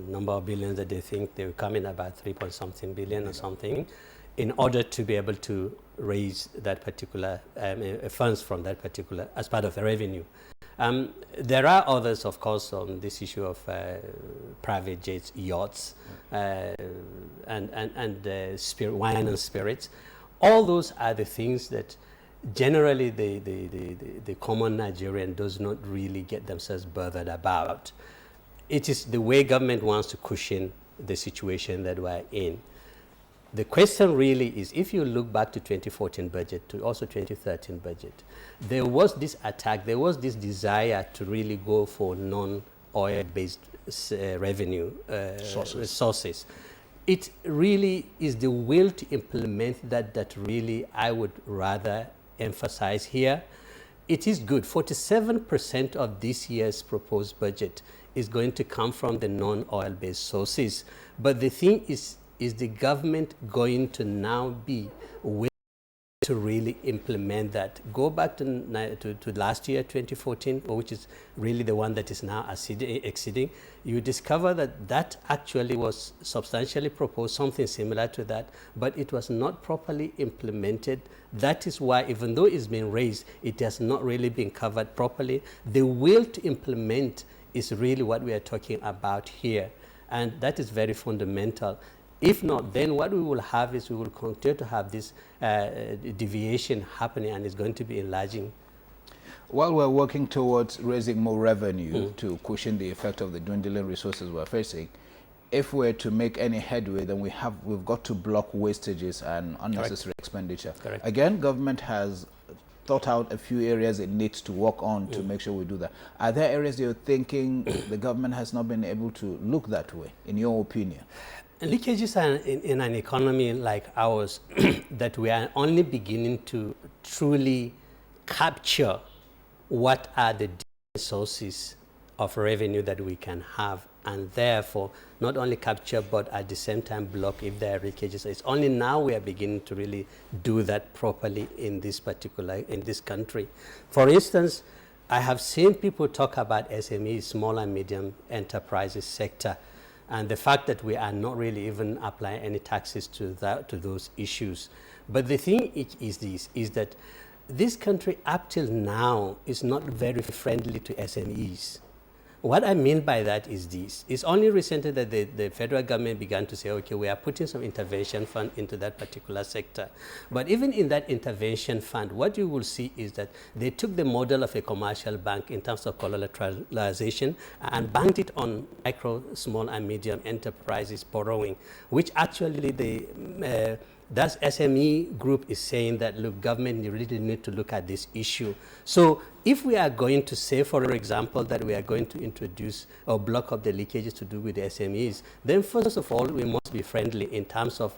number of billions that they think they will come in, about 3-point-something billion or something, in order to be able to raise that particular funds from that particular as part of the revenue. There are others, of course, on this issue of private jets, yachts, and wine and spirits. All those are the things that generally the common Nigerian does not really get themselves bothered about. It is the way government wants to cushion the situation that we're in. The question really is, if you look back to 2014 budget, to also 2013 budget, there was this attack, there was this desire to really go for non-oil-based revenue sources. It really is the will to implement that really I would rather emphasize here. It is good. 47% of this year's proposed budget is going to come from the non-oil-based sources. But the thing is the government going to now be willing to really implement that? Go back to last year, 2014, which is really the one that is now exceeding. You discover that actually was substantially proposed, something similar to that, but it was not properly implemented. That is why, even though it's been raised, it has not really been covered properly. The will to implement is really what we are talking about here, and that is very fundamental. If not, then what we will have is we will continue to have this deviation happening, and it's going to be enlarging. While we're working towards raising more revenue to cushion the effect of the dwindling resources we're facing, if we're to make any headway, then we've got to block wastages and unnecessary expenditure. Correct. Again, government has thought out a few areas it needs to work on to make sure we do that. Are there areas you're thinking the government has not been able to look that way, in your opinion? Leakages are in an economy like ours that we are only beginning to truly capture what are the sources of revenue that we can have, and therefore not only capture but at the same time block if there are leakages. It's only now we are beginning to really do that properly in this country. For instance, I have seen people talk about SMEs, small and medium enterprises sector, and the fact that we are not really even applying any taxes to those issues. But the thing is that this country up till now is not very friendly to SMEs. What I mean by that is this. It's only recently that the federal government began to say, okay, we are putting some intervention fund into that particular sector. But even in that intervention fund, what you will see is that they took the model of a commercial bank in terms of collateralization and banked it on micro, small, and medium enterprises borrowing, which actually that SME group is saying that, look, government, you really need to look at this issue. So if we are going to say, for example, that we are going to introduce or block up the leakages to do with the SMEs, then first of all, we must be friendly in terms of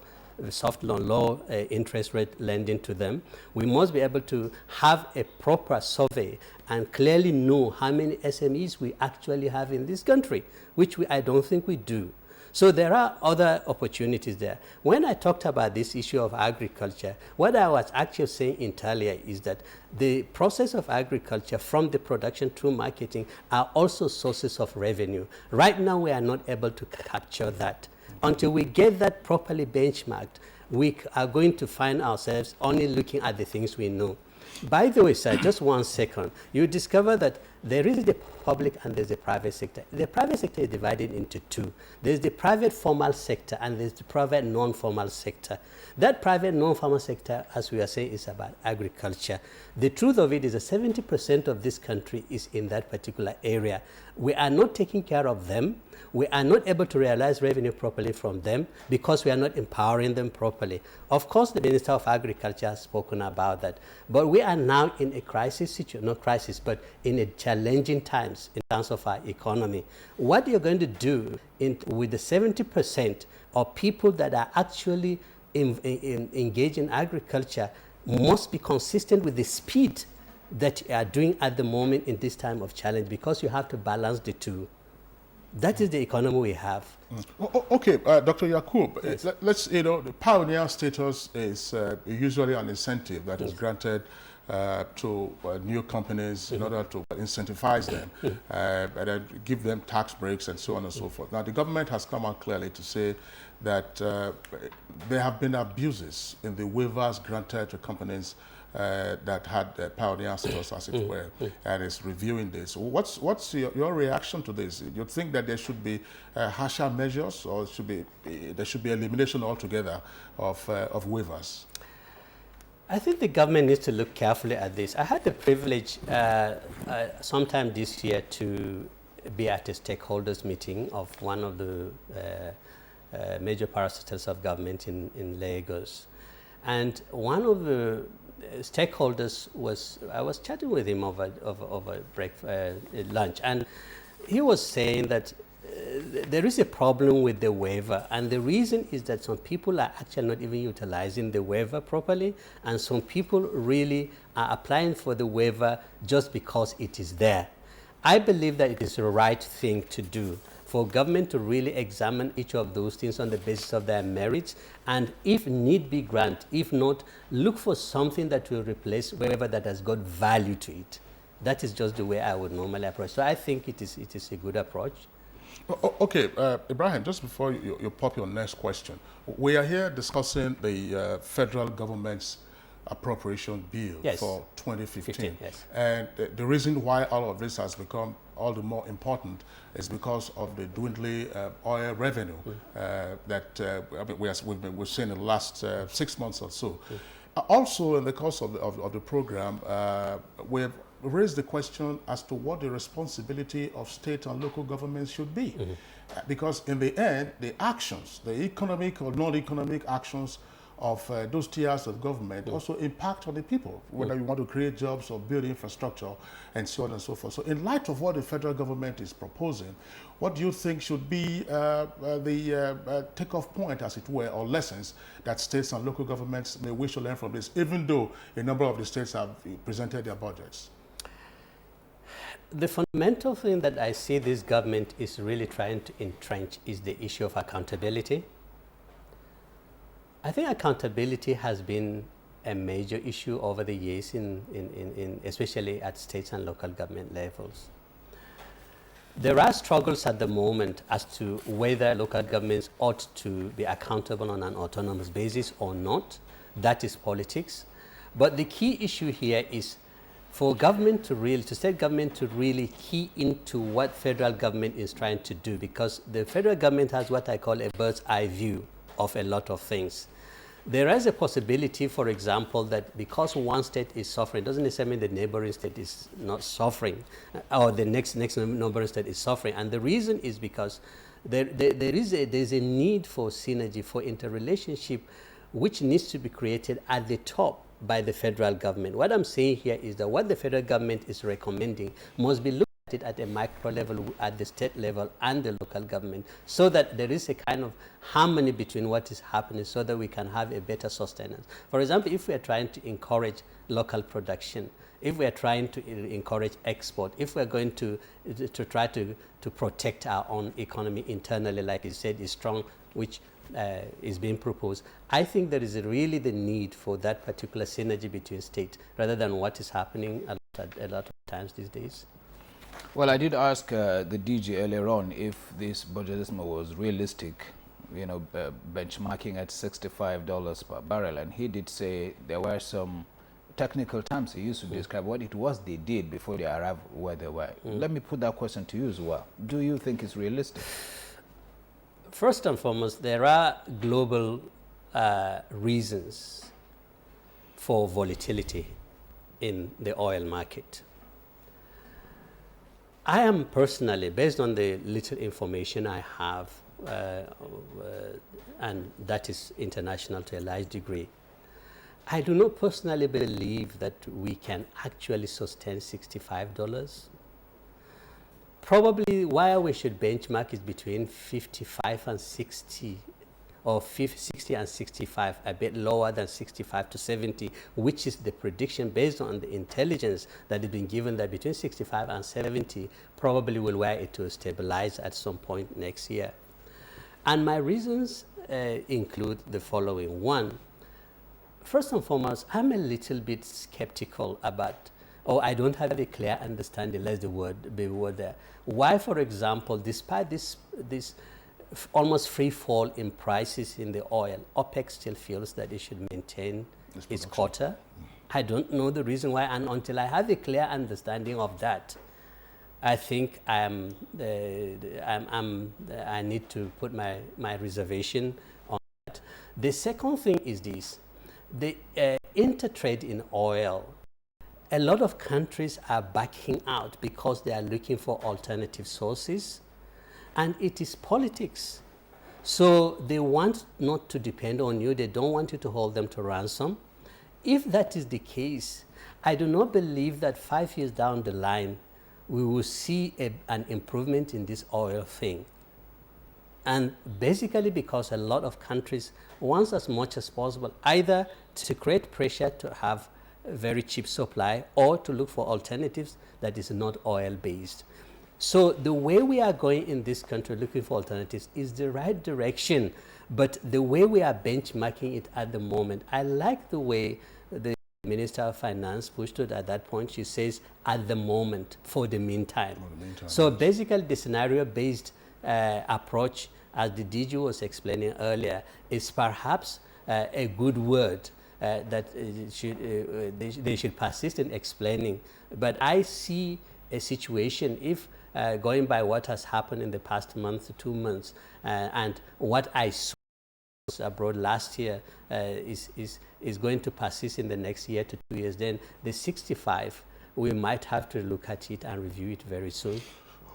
soft loan, low interest rate lending to them. We must be able to have a proper survey and clearly know how many SMEs we actually have in this country, which I don't think we do. So there are other opportunities there. When I talked about this issue of agriculture, what I was actually saying entirely is that the process of agriculture from the production to marketing are also sources of revenue. Right now, we are not able to capture that. Until we get that properly benchmarked, we are going to find ourselves only looking at the things we know. By the way, sir, just 1 second. You discover that there is the public and there's the private sector. The private sector is divided into two. There's the private formal sector and there's the private non-formal sector. That private non-formal sector, as we are saying, is about agriculture. The truth of it is that 70% of this country is in that particular area. We are not taking care of them. We are not able to realize revenue properly from them because we are not empowering them properly. Of course, the Minister of Agriculture has spoken about that. But we are now in a crisis situation, not crisis, but in a challenging times in terms of our economy. What you're going to do with the 70% of people that are actually engaged in agriculture must be consistent with the speed that you are doing at the moment in this time of challenge, because you have to balance the two. That is the economy we have. Okay, Dr. Yakub, yes. Let's, the pioneer status is usually an incentive that is granted to new companies in order to incentivize them and then give them tax breaks and so on and so forth. Now, the government has come out clearly to say that there have been abuses in the waivers granted to companies that had pioneer status, as it were, and is reviewing this. What's your reaction to this? Do you think that there should be harsher measures, or there should be elimination altogether of waivers? I think the government needs to look carefully at this. I had the privilege sometime this year to be at a stakeholders meeting of one of the major parastatals of government in Lagos. And one of the stakeholders I was chatting with him over lunch, and he was saying that there is a problem with the waiver, and the reason is that some people are actually not even utilizing the waiver properly, and some people really are applying for the waiver just because it is there. I believe that it is the right thing to do for government to really examine each of those things on the basis of their merits, and if need be, grant. If not, look for something that will replace waiver that has got value to it. That is just the way I would normally approach. So I think it is a good approach. Okay, Ibrahim, just before you pop your next question, we are here discussing the federal government's appropriation bill for 2015. Yes. And the reason why all of this has become all the more important is because of the dwindling oil revenue that we've seen in the last 6 months or so. Also, in the course of the program, we've raised the question as to what the responsibility of state and local governments should be. Because in the end, the actions, the economic or non-economic actions of those tiers of government also impact on the people, whether you want to create jobs or build infrastructure and so on and so forth. So in light of what the federal government is proposing, what do you think should be the takeoff point, as it were, or lessons that states and local governments may wish to learn from this, even though a number of the states have presented their budgets? The fundamental thing that I see this government is really trying to entrench is the issue of accountability. I think accountability has been a major issue over the years, especially at states and local government levels. There are struggles at the moment as to whether local governments ought to be accountable on an autonomous basis or not. That is politics. But the key issue here is for government to state government to really key into what federal government is trying to do, because the federal government has what I call a bird's eye view of a lot of things. There is a possibility, for example, that because one state is suffering, doesn't necessarily mean the neighboring state is not suffering, or the next neighboring state is suffering. And the reason is because there's a need for synergy, for interrelationship, which needs to be created at the top by the federal government. What I'm saying here is that what the federal government is recommending must be looked at at a micro level, at the state level and the local government, so that there is a kind of harmony between what is happening, so that we can have a better sustenance. For example, if we are trying to encourage local production, if we are trying to encourage export, if we're going to try to protect our own economy internally, like you said, is strong, which is being proposed, I think there is really the need for that particular synergy between states, rather than what is happening a lot of times these days. Well, I did ask the DG earlier on if this budget estimate was realistic, you know, benchmarking at $65 per barrel, and he did say there were some technical terms he used to describe what it was they did before they arrived where they were. Let me put that question to you as well. Do you think it's realistic? First and foremost, there are global reasons for volatility in the oil market. I am personally, based on the little information I have, and that is international to a large degree, I do not personally believe that we can actually sustain $65. Probably why we should benchmark is between 55 and 60, or 60 and 65, a bit lower than 65 to 70, which is the prediction based on the intelligence that has been given, that between 65 and 70 probably will where it will stabilize at some point next year. And my reasons include the following. One, first and foremost, I'm a little bit skeptical about, I don't have a clear understanding, let's the word there. Why, for example, despite this almost free fall in prices in the oil, OPEC still feels that it should maintain its quota? I don't know the reason why, and until I have a clear understanding of that, I think I need to put my reservation on that. The second thing is this. The intertrade in oil, a lot of countries are backing out because they are looking for alternative sources, and it is politics. So they want not to depend on you. They don't want you to hold them to ransom. If that is the case, I do not believe that 5 years down the line, we will see an improvement in this oil thing. And basically because a lot of countries want as much as possible either to create pressure to have a very cheap supply or to look for alternatives that is not oil-based. So the way we are going in this country looking for alternatives is the right direction, but the way we are benchmarking it at the moment, I like the way the Minister of Finance pushed it at that point. She says, at the moment, for the meantime. So basically the scenario-based approach, as the DG was explaining earlier, is perhaps a good word that they should persist in explaining. But I see a situation, if going by what has happened in the past month to 2 months, and what I saw abroad last year is going to persist in the next year to 2 years, then the 65, we might have to look at it and review it very soon.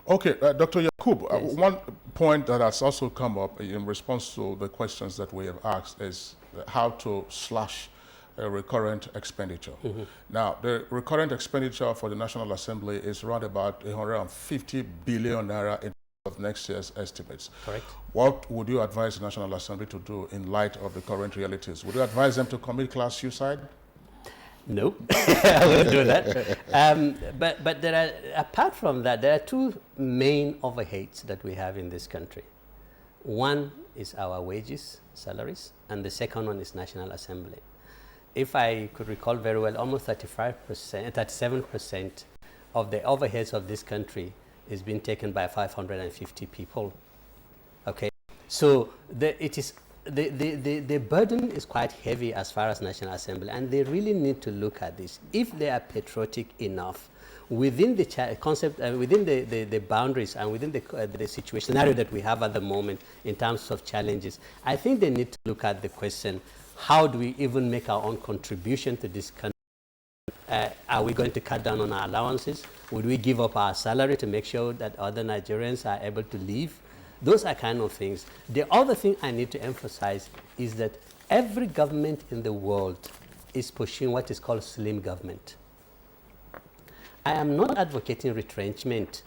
Okay, Dr. Yakub, Yes. one point that has also come up in response to the questions that we have asked is how to slash recurrent expenditure. Now, the recurrent expenditure for the National Assembly is around about 150 billion naira in terms of next year's estimates. Correct. What would you advise the National Assembly to do in light of the current realities? Would you advise them to commit class suicide? No, I won't do that. But there are, apart from that, there are two main overheads that we have in this country. One is our wages, salaries, and the second one is National Assembly. if I could recall very well, almost 37% of the overheads of this country is being taken by 550 people. Okay, so the burden is quite heavy as far as National Assembly, and they really need to look at this. If they are patriotic enough, within the concept, within the boundaries and within the situation scenario that we have at the moment in terms of challenges, I think they need to look at the question, how do we even make our own contribution to this country? Are we going to cut down on our allowances? Would we give up our salary to make sure that other Nigerians are able to live? Those are kind of things. The other thing I need to emphasize is that every government in the world is pushing what is called slim government. I am not advocating retrenchment,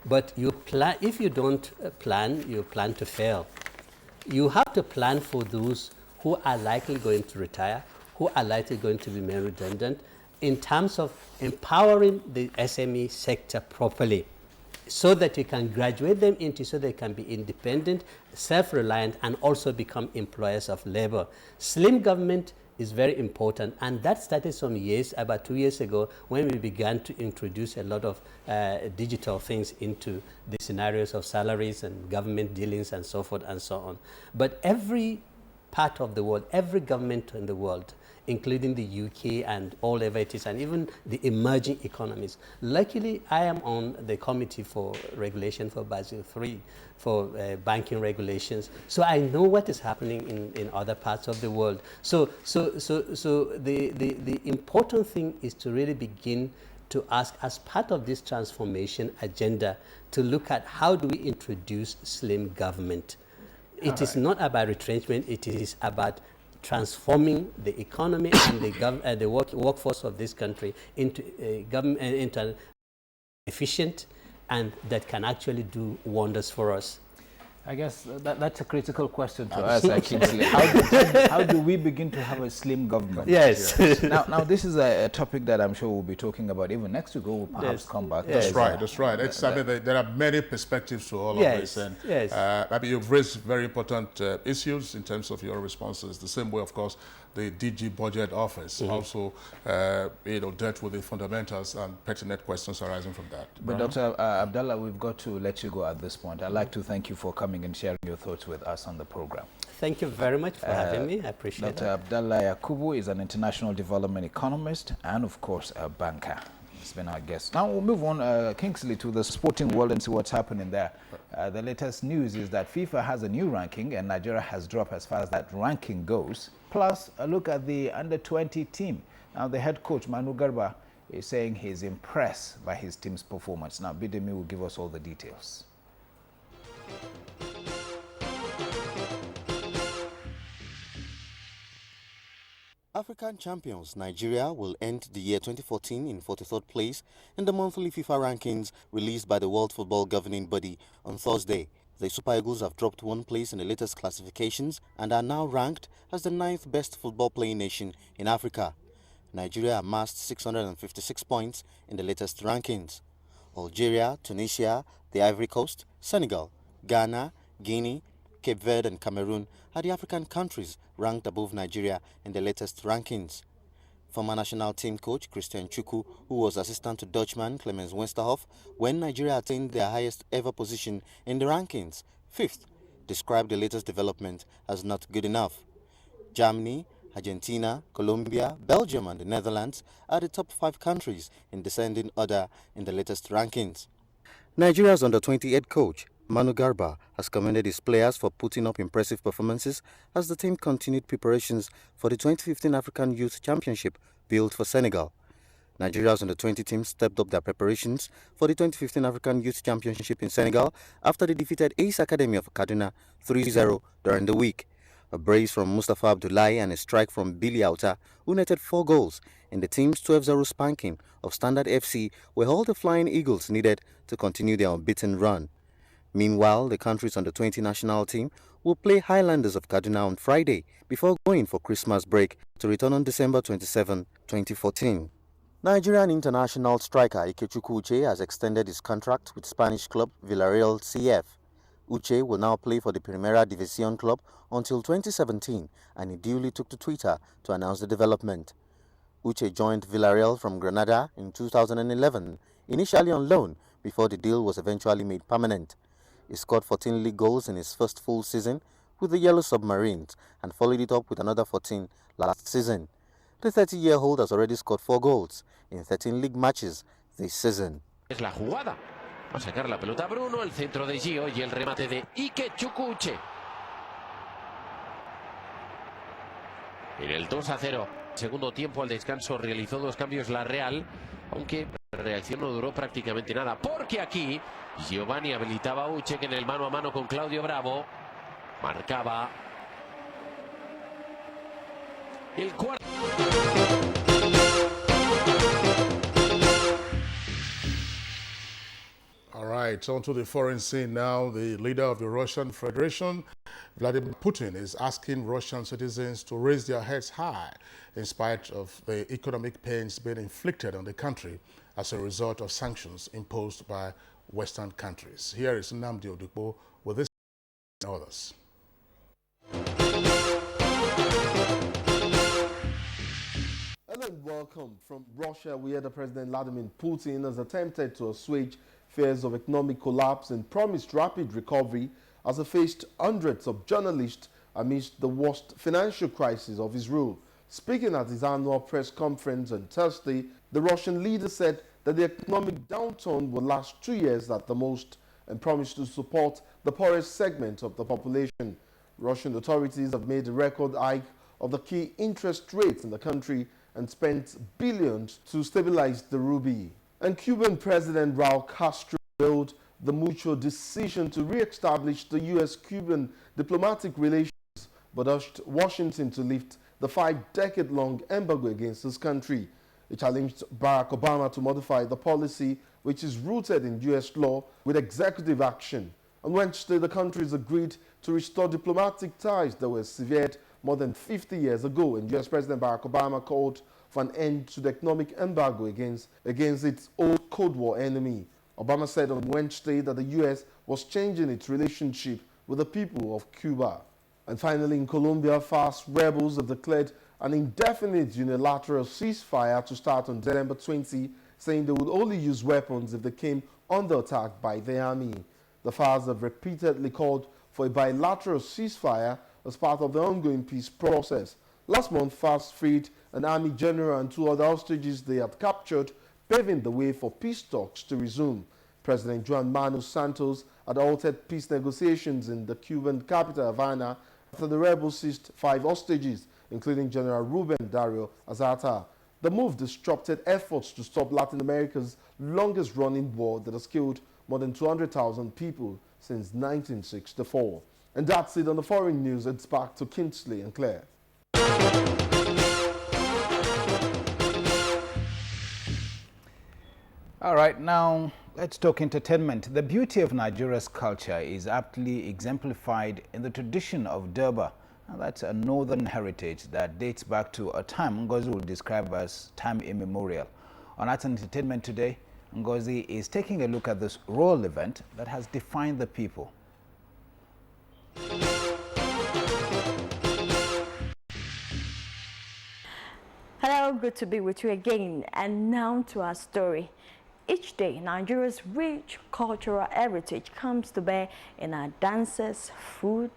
but if you don't plan, you plan to fail. You have to plan for those who are likely going to retire, who are likely going to be made redundant, in terms of empowering the SME sector properly, so that you can graduate them into, so they can be independent, self-reliant, and also become employers of labor. Slim government is very important, and that started some years, about 2 years ago, when we began to introduce a lot of digital things into the scenarios of salaries and government dealings and so forth and so on. But every part of the world, every government in the world, including the UK and all over it is, and even the emerging economies. Luckily, I am on the committee for regulation for Basel III, for banking regulations. So I know what is happening in other parts of the world. So the important thing is to really begin to ask, as part of this transformation agenda, to look at how do we introduce slim government. It is not about retrenchment, it is about transforming the economy and the workforce of this country into an efficient and that can actually do wonders for us. I guess that's a critical question to us, actually. How do we begin to have a slim government? Yes. Now, this is a topic that I'm sure we'll be talking about even next week. We'll perhaps come back. That's right. That's right. I mean, there are many perspectives to all of this, and I mean, you've raised very important issues in terms of your responses. The same way, of course, the DG Budget Office also, dealt with the fundamentals and pertinent questions arising from that. But Dr. Abdallah, we've got to let you go at this point. I'd like to thank you for coming and sharing your thoughts with us on the program. Thank you very much for having me. I appreciate it. Dr. Abdallah Yakubu is an international development economist and, of course, a banker. He's been our guest. Now we'll move on, Kingsley, to the sporting world and see what's happening there. The latest news is that FIFA has a new ranking and Nigeria has dropped as far as that ranking goes. Plus, a look at the under-20 team. Now, the head coach, Manu Garba, is saying he's impressed by his team's performance. Now, Bidemi will give us all the details. African champions Nigeria will end the year 2014 in 43rd place in the monthly FIFA rankings released by the World Football Governing Body on Thursday. The Super Eagles have dropped one place in the latest classifications and are now ranked as the 9th best football playing nation in Africa. Nigeria amassed 656 points in the latest rankings. Algeria, Tunisia, the Ivory Coast, Senegal, Ghana, Guinea, Cape Verde and Cameroon are the African countries ranked above Nigeria in the latest rankings. Former national team coach Christian Chukwu, who was assistant to Dutchman Clemens Westerhoff when Nigeria attained their highest ever position in the rankings, 5th, described the latest development as not good enough. Germany, Argentina, Colombia, Belgium and the Netherlands are the top 5 countries in descending order in the latest rankings. Nigeria's under-20 head coach Manu Garba has commended his players for putting up impressive performances as the team continued preparations for the 2015 African Youth Championship billed for Senegal. Nigeria's under-20 team stepped up their preparations for the 2015 African Youth Championship in Senegal after they defeated Ace Academy of Kaduna 3-0 during the week. A brace from Mustafa Abdullahi and a strike from Billy Auta, who netted 4 goals in the team's 12-0 spanking of Standard FC, were all the Flying Eagles needed to continue their unbeaten run. Meanwhile, the country's under-20 national team will play Highlanders of Kaduna on Friday before going for Christmas break to return on December 27, 2014. Nigerian international striker Ikechukwu Uche has extended his contract with Spanish club Villarreal CF. Uche will now play for the Primera División club until 2017, and he duly took to Twitter to announce the development. Uche joined Villarreal from Granada in 2011, initially on loan before the deal was eventually made permanent. He scored 14 league goals in his first full season with the Yellow Submarines and followed it up with another 14 last season. The 30-year-old has already scored 4 goals in 13 league matches this season. Es la jugada. Va a sacar la pelota Bruno, el centro de Gio y el remate de Ike Chukwuche. En el 2-0. Segundo tiempo, al descanso, realizó 2 cambios la Real, aunque la reacción no duró prácticamente nada, porque aquí Giovanni habilitaba a Uche, que en el mano a mano con Claudio Bravo marcaba el cuarto. All right, on to the foreign scene now. The leader of the Russian Federation, Vladimir Putin, is asking Russian citizens to raise their heads high in spite of the economic pains being inflicted on the country as a result of sanctions imposed by Western countries. Here is Nnamdi Odukpo with this and others. And welcome. From Russia, we heard the President Vladimir Putin has attempted to assuage fears of economic collapse and promised rapid recovery as he faced hundreds of journalists amidst the worst financial crisis of his rule. Speaking at his annual press conference on Thursday, the Russian leader said that the economic downturn will last 2 years at the most and promised to support the poorest segment of the population. Russian authorities have made a record hike of the key interest rates in the country and spent billions to stabilize the ruble. And Cuban President Raul Castro hailed the mutual decision to re-establish the U.S.-Cuban diplomatic relations, but urged Washington to lift the 5-decade-long embargo against his country. He challenged Barack Obama to modify the policy, which is rooted in U.S. law, with executive action. On Wednesday, the countries agreed to restore diplomatic ties that were severed more than 50 years ago, and U.S. President Barack Obama called for an end to the economic embargo against its old Cold War enemy. Obama said on Wednesday that the U.S. was changing its relationship with the people of Cuba. And finally, in Colombia, FARC rebels have declared an indefinite unilateral ceasefire to start on December 20, saying they would only use weapons if they came under attack by the army. The FARC have repeatedly called for a bilateral ceasefire as part of the ongoing peace process. Last month, FARC freed an army general and 2 other hostages they had captured, paving the way for peace talks to resume. President Juan Manuel Santos had halted peace negotiations in the Cuban capital, Havana, after the rebels seized 5 hostages, including General Ruben Dario Azata. The move disrupted efforts to stop Latin America's longest-running war that has killed more than 200,000 people since 1964. And that's it on the foreign news. It's back to Kingsley and Claire. All right, now let's talk entertainment. The beauty of Nigeria's culture is aptly exemplified in the tradition of Durbar. And that's a northern heritage that dates back to a time Ngozi will describe as time immemorial. On Arts and Entertainment today, Ngozi is taking a look at this royal event that has defined the people. Hello, good to be with you again. And now to our story. Each day, Nigeria's rich cultural heritage comes to bear in our dances, food,